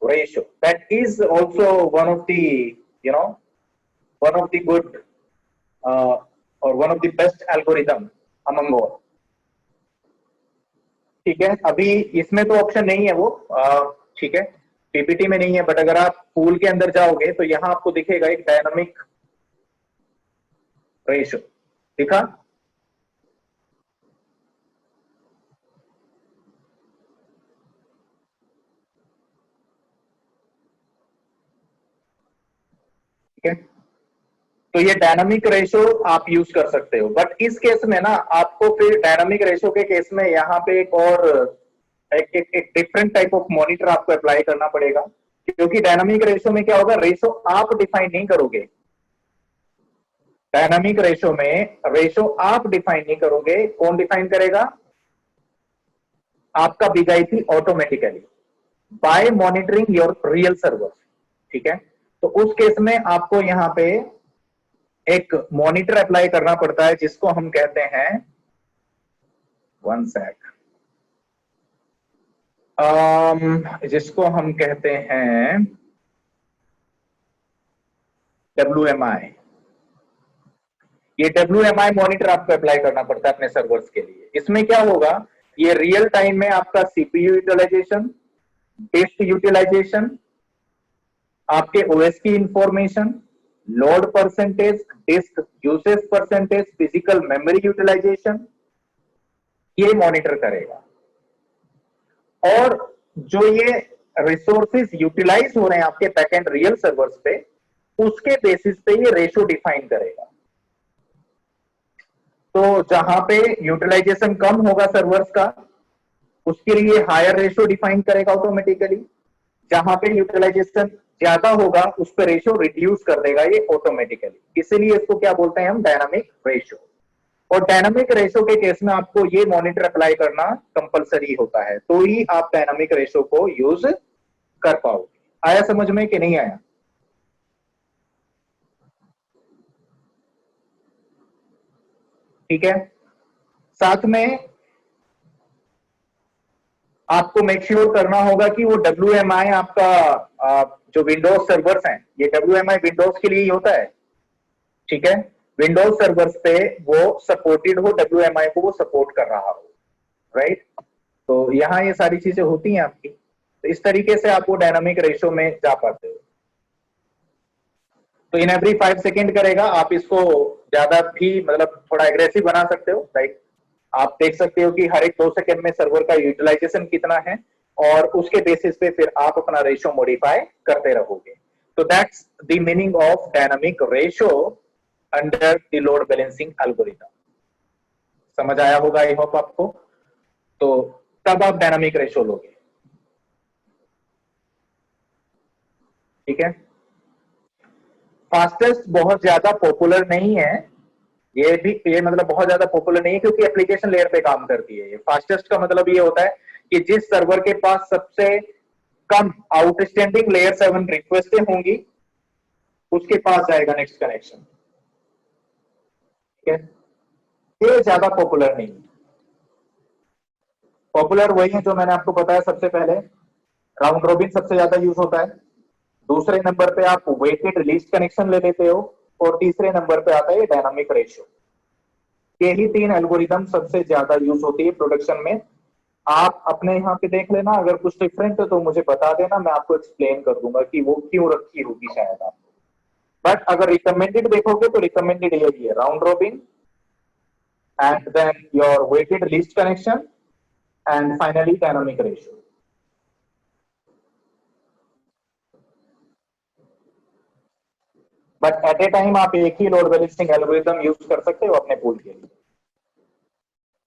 ratio. That is also one of the one of the good or one of the best algorithm among all, ठीक है। अभी इसमें तो ऑप्शन नहीं है वो, ठीक है, पीपीटी में नहीं है, बट अगर आप पूल के अंदर जाओगे तो यहां आपको दिखेगा एक डायनामिक रेशियो, दिखा। ठीक है, तो ये डायनामिक रेशो आप यूज कर सकते हो, बट इस केस में ना आपको फिर डायनामिक रेशो के केस में यहाँ पे एक और एक डिफरेंट टाइप ऑफ मॉनिटर आपको अप्लाई करना पड़ेगा, क्योंकि डायनामिक रेशो में क्या होगा, रेशो आप डिफाइन नहीं करोगे। डायनामिक रेशो में रेशो आप डिफाइन नहीं करोगे, कौन डिफाइन करेगा? आपका big IP automatically bye monitoring your real server. ठीक है, तो उस केस में आपको यहां पे एक मॉनिटर अप्लाई करना पड़ता है जिसको हम कहते हैं, वन सेक, जिसको हम कहते हैं WMI। ये WMI मॉनिटर आपको अप्लाई करना पड़ता है अपने सर्वर्स के लिए। इसमें क्या होगा, ये रियल टाइम में आपका CPU यूटिलाइजेशन, डिस्क यूटिलाइजेशन, आपके OS की information, load percentage, disk usage percentage, physical memory utilization, ये मॉनिटर करेगा। और जो ये रिसोर्सेज यूटिलाइज हो रहे हैं आपके बैकएंड रियल सर्वर्स पे, उसके बेसिस पे ये रेशो डिफाइन करेगा। तो जहां पे यूटिलाइजेशन कम होगा सर्वर्स का, उसके लिए हायर रेशो डिफाइन करेगा ऑटोमेटिकली। जहां पे यूटिलाइजेशन ज्यादा होगा उस पर रेशो रिड्यूस कर देगा ये ऑटोमेटिकली। इसीलिए इसको क्या बोलते हैं हम, डायनामिक रेशो। और डायनामिक रेशो के केस में आपको ये मॉनिटर अप्लाई करना कंपलसरी होता है, तो ही आप डायनामिक रेशो को यूज कर पाओगे। आया समझ में कि नहीं आया? ठीक है, साथ में आपको मेक श्योर करना होगा कि वो WMI आपका जो विंडोज सर्वर्स हैं, ये WMI विंडोज के लिए ही होता है। ठीक है, विंडोज सर्वर्स पे वो सपोर्टेड हो, WMI को वो सपोर्ट कर रहा हो, राइट। तो यहाँ ये सारी चीजें होती हैं आपकी, तो इस तरीके से आप वो डायनामिक रेशो में जा पाते हो। तो इन एवरी 5 सेकेंड करेगा। आप इसको ज्यादा भी मतलब थोड़ा एग्रेसिव बना सकते हो, राइट। आप देख सकते हो कि हर एक 2 सेकेंड में सर्वर का यूटिलाइजेशन कितना है, और उसके बेसिस पे फिर आप अपना रेशो मॉडिफाई करते रहोगे। तो that's the meaning of dynamic ratio under the load balancing algorithm. समझ आया होगा आई होप आपको। तो तब आप डायनामिक रेशो लोगे। ठीक है, फास्टेस्ट बहुत ज्यादा पॉपुलर नहीं है, ये मतलब बहुत ज्यादा पॉपुलर नहीं है क्योंकि एप्लीकेशन लेयर पे काम करती है। ये फास्टेस्ट का मतलब ये होता है कि जिस सर्वर के पास सबसे कम आउटस्टैंडिंग लेयर 7 रिक्वेस्टें होंगी उसके पास जाएगा नेक्स्ट कनेक्शन। ठीक है, ये ज्यादा पॉपुलर नहीं है। पॉपुलर वही है जो मैंने आपको बताया सबसे पहले, राउंड रॉबिन सबसे ज्यादा यूज होता है। दूसरे नंबर पे आप वेटेड लिस्ट कनेक्शन ले लेते हो, और तीसरे नंबर पे आता है डायनामिक रेशियो। यही 3 एल्गोरिथम सबसे ज्यादा यूज होती है प्रोडक्शन में। आप अपने यहाँ पे देख लेना, अगर कुछ डिफरेंट है तो मुझे बता देना, मैं आपको एक्सप्लेन कर दूंगा कि वो क्यों रखी होगी शायद आपको। बट अगर रिकमेंडेड देखोगे तो रिकमेंडेड यही है, round robin and then your weighted list connection and finally dynamic ratio. But at a time आप एक ही लोड बैलेंसिंग एल्गोरिथम यूज कर सकते हो अपने पूल के लिए।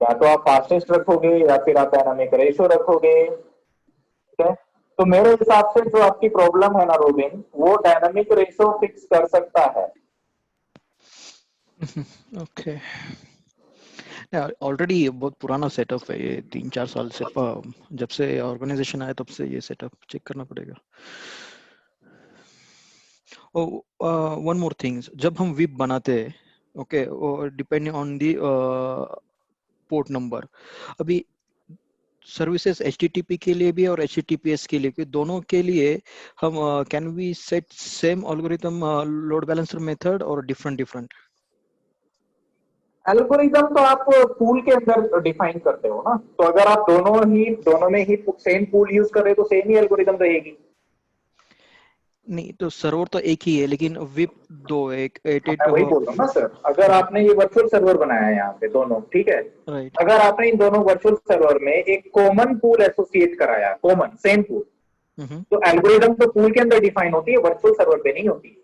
या तो आप फास्टेस्ट रखोगे या फिर आप डायनामिक रेशो रखोगे। ठीक है, तो मेरे हिसाब से जो आपकी प्रॉब्लम है ना रोबिन, वो डायनामिक रेशो फिक्स कर सकता है। ओके, ऑलरेडी बहुत पुराना सेटअप है ये, 3-4 साल से जब से ऑर्गेनाइजेशन आया तब से ये सेटअप चेक करना पड़ेगा। वन मोर थिंग्स, जब हम विप बनाते हैं, okay, depending on the port number, अभी सर्विसेज HTTP के लिए भी और HTTPS के लिए, दोनों के लिए हम can we set same algorithm load balancer method और डिफरेंट? एल्गोरिथम तो आप पूल के अंदर डिफाइन करते हो ना, तो अगर आप दोनों में ही सेम पूल यूज कर रहे हो तो सेम ही एल्गोरिथम रहेगी। नहीं तो सर्वर तो एक ही है, लेकिन विप 2 एक 88 मैं वही बोल रहा हूँ ना सर, अगर आपने ये वर्चुअल सर्वर बनाया है यहाँ पे दोनों, ठीक है, राइट, अगर आपने इन दोनों वर्चुअल सर्वर में एक कॉमन पूल एसोसिएट कराया, कॉमन सेम पूल, तो एल्गोरिथम तो पूल के अंदर डिफाइन होती है, वर्चुअल सर्वर पे नहीं होती।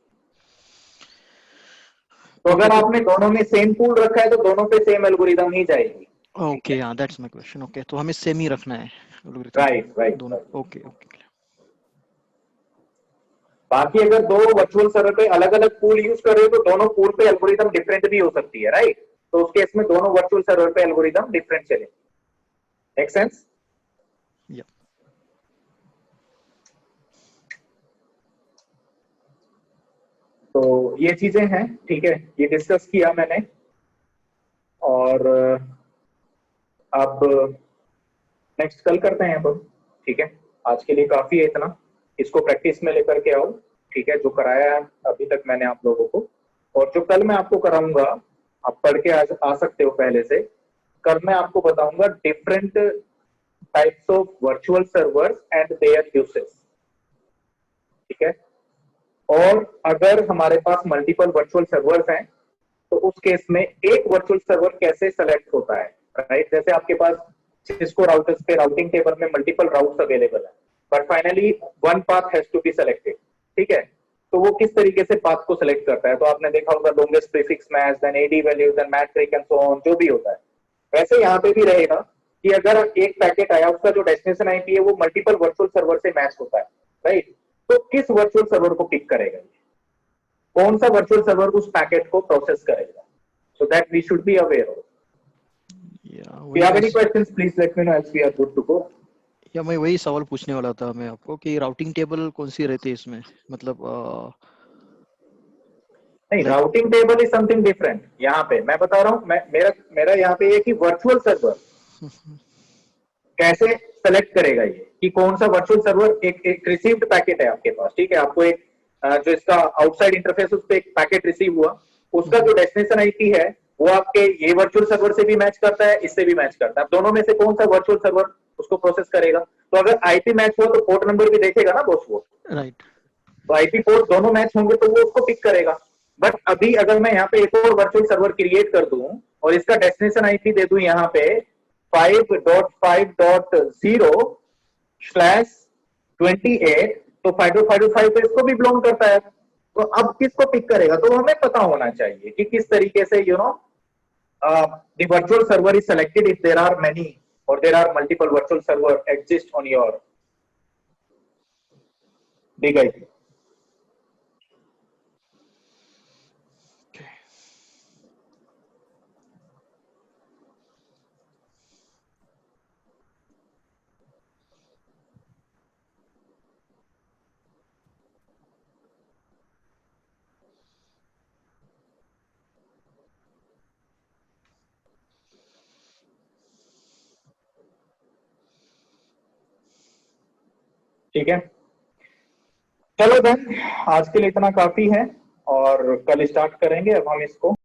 तो अगर आपने दोनों में सेम पूल रखा है तो दोनों पे सेम एल्गोरिदम ही जाएगी। ओके, हाँ, दैट्स माय क्वेश्चन। ओके, तो हमें सेम ही रखना है algorithm राइट राइट दोनों। राइट। Okay okay. बाकी अगर दो वर्चुअल सर्वर पे अलग अलग पूल यूज कर रहे हो तो दोनों पूल पे एल्गोरिदम डिफरेंट भी हो सकती है, राइट? तो उस केस में दोनों वर्चुअल सर्वर पे एल्गोरिदम डिफरेंट चले। Make sense? या तो ये चीजें हैं, ठीक है, ये डिस्कस किया मैंने। और अब नेक्स्ट कल करते हैं अब, ठीक है? आज के लिए काफी है इतना, इसको प्रैक्टिस में लेकर के आओ, ठीक है? जो कराया है अभी तक मैंने आप लोगों को, और जो कल मैं आपको कराऊंगा आप पढ़ के आ सकते हो पहले से। कल मैं आपको बताऊंगा different types of virtual servers and their usage, ठीक है? और अगर हमारे पास मल्टीपल वर्चुअल सर्वर्स हैं तो उस केस में एक वर्चुअल सर्वर कैसे सेलेक्ट होता है, राइट? जैसे आपके पास सिस्को राउटर्स पे राउटिंग टेबल में मल्टीपल राउट्स अवेलेबल है, but finally one path has to be selected, ठीक है? तो वो किस तरीके से पाथ को सिलेक्ट करता है? तो आपने देखा होगा longest prefix match, then AD values, then metric and so on, जो भी होता है। वैसे यहाँ पे भी रहेगा कि अगर एक पैकेट आया उसका जो डेस्टिनेशन आईपी है वो मल्टीपल वर्चुअल सर्वर से मैच होता है, राइट? तो किस वर्चुअल सर्वर को पिक करेगा, कौन सा वर्चुअल सर्वर उस पैकेट को प्रोसेस करेगा? So that we should be aware of. या If you have any questions, please let me know else we are good to go. या मैं वही सवाल पूछने वाला था मैं आपको कि राउटिंग टेबल कौन सी रहती है इसमें, मतलब नहीं, Like- routing table is something different. यहाँ पे मैं बता रहा हूँ, मेरा यहाँ पे ये कि वर्चुअल सर्वर कैसे सेलेक्ट करेगा ये कि कौन सा वर्चुअल सर्वर, एक रिसीव्ड पैकेट है आपके पास, ठीक है? आपको एक जो इसका आउटसाइड इंटरफेस उस पे एक पैकेट रिसीव हुआ, उसका जो डेस्टिनेशन आईपी है वो आपके ये वर्चुअल सर्वर से भी मैच करता है, इससे भी मैच करता है। दोनों में से कौन सा वर्चुअल सर्वर उसको प्रोसेस करेगा? तो अगर आईपी मैच हुआ तो पोर्ट नंबर भी देखेगा ना बॉस वो, राइट। तो आईपी पोर्ट दोनों मैच होंगे तो वो उसको पिक करेगा। बट अभी अगर मैं यहाँ पे एक और वर्चुअल सर्वर क्रिएट कर दूं और इसका डेस्टिनेशन आईपी दे दूं यहाँ पे 5.5.0/28, तो 5.5.5 पे इसको भी बिलोंग करता है। तो अब किसको पिक करेगा? तो हमें पता होना चाहिए कि किस तरीके से the virtual server is selected if there are many or there are multiple virtual server exist on your big IP. ठीक है, चलो देन आज के लिए इतना काफी है और कल स्टार्ट करेंगे अब हम इसको।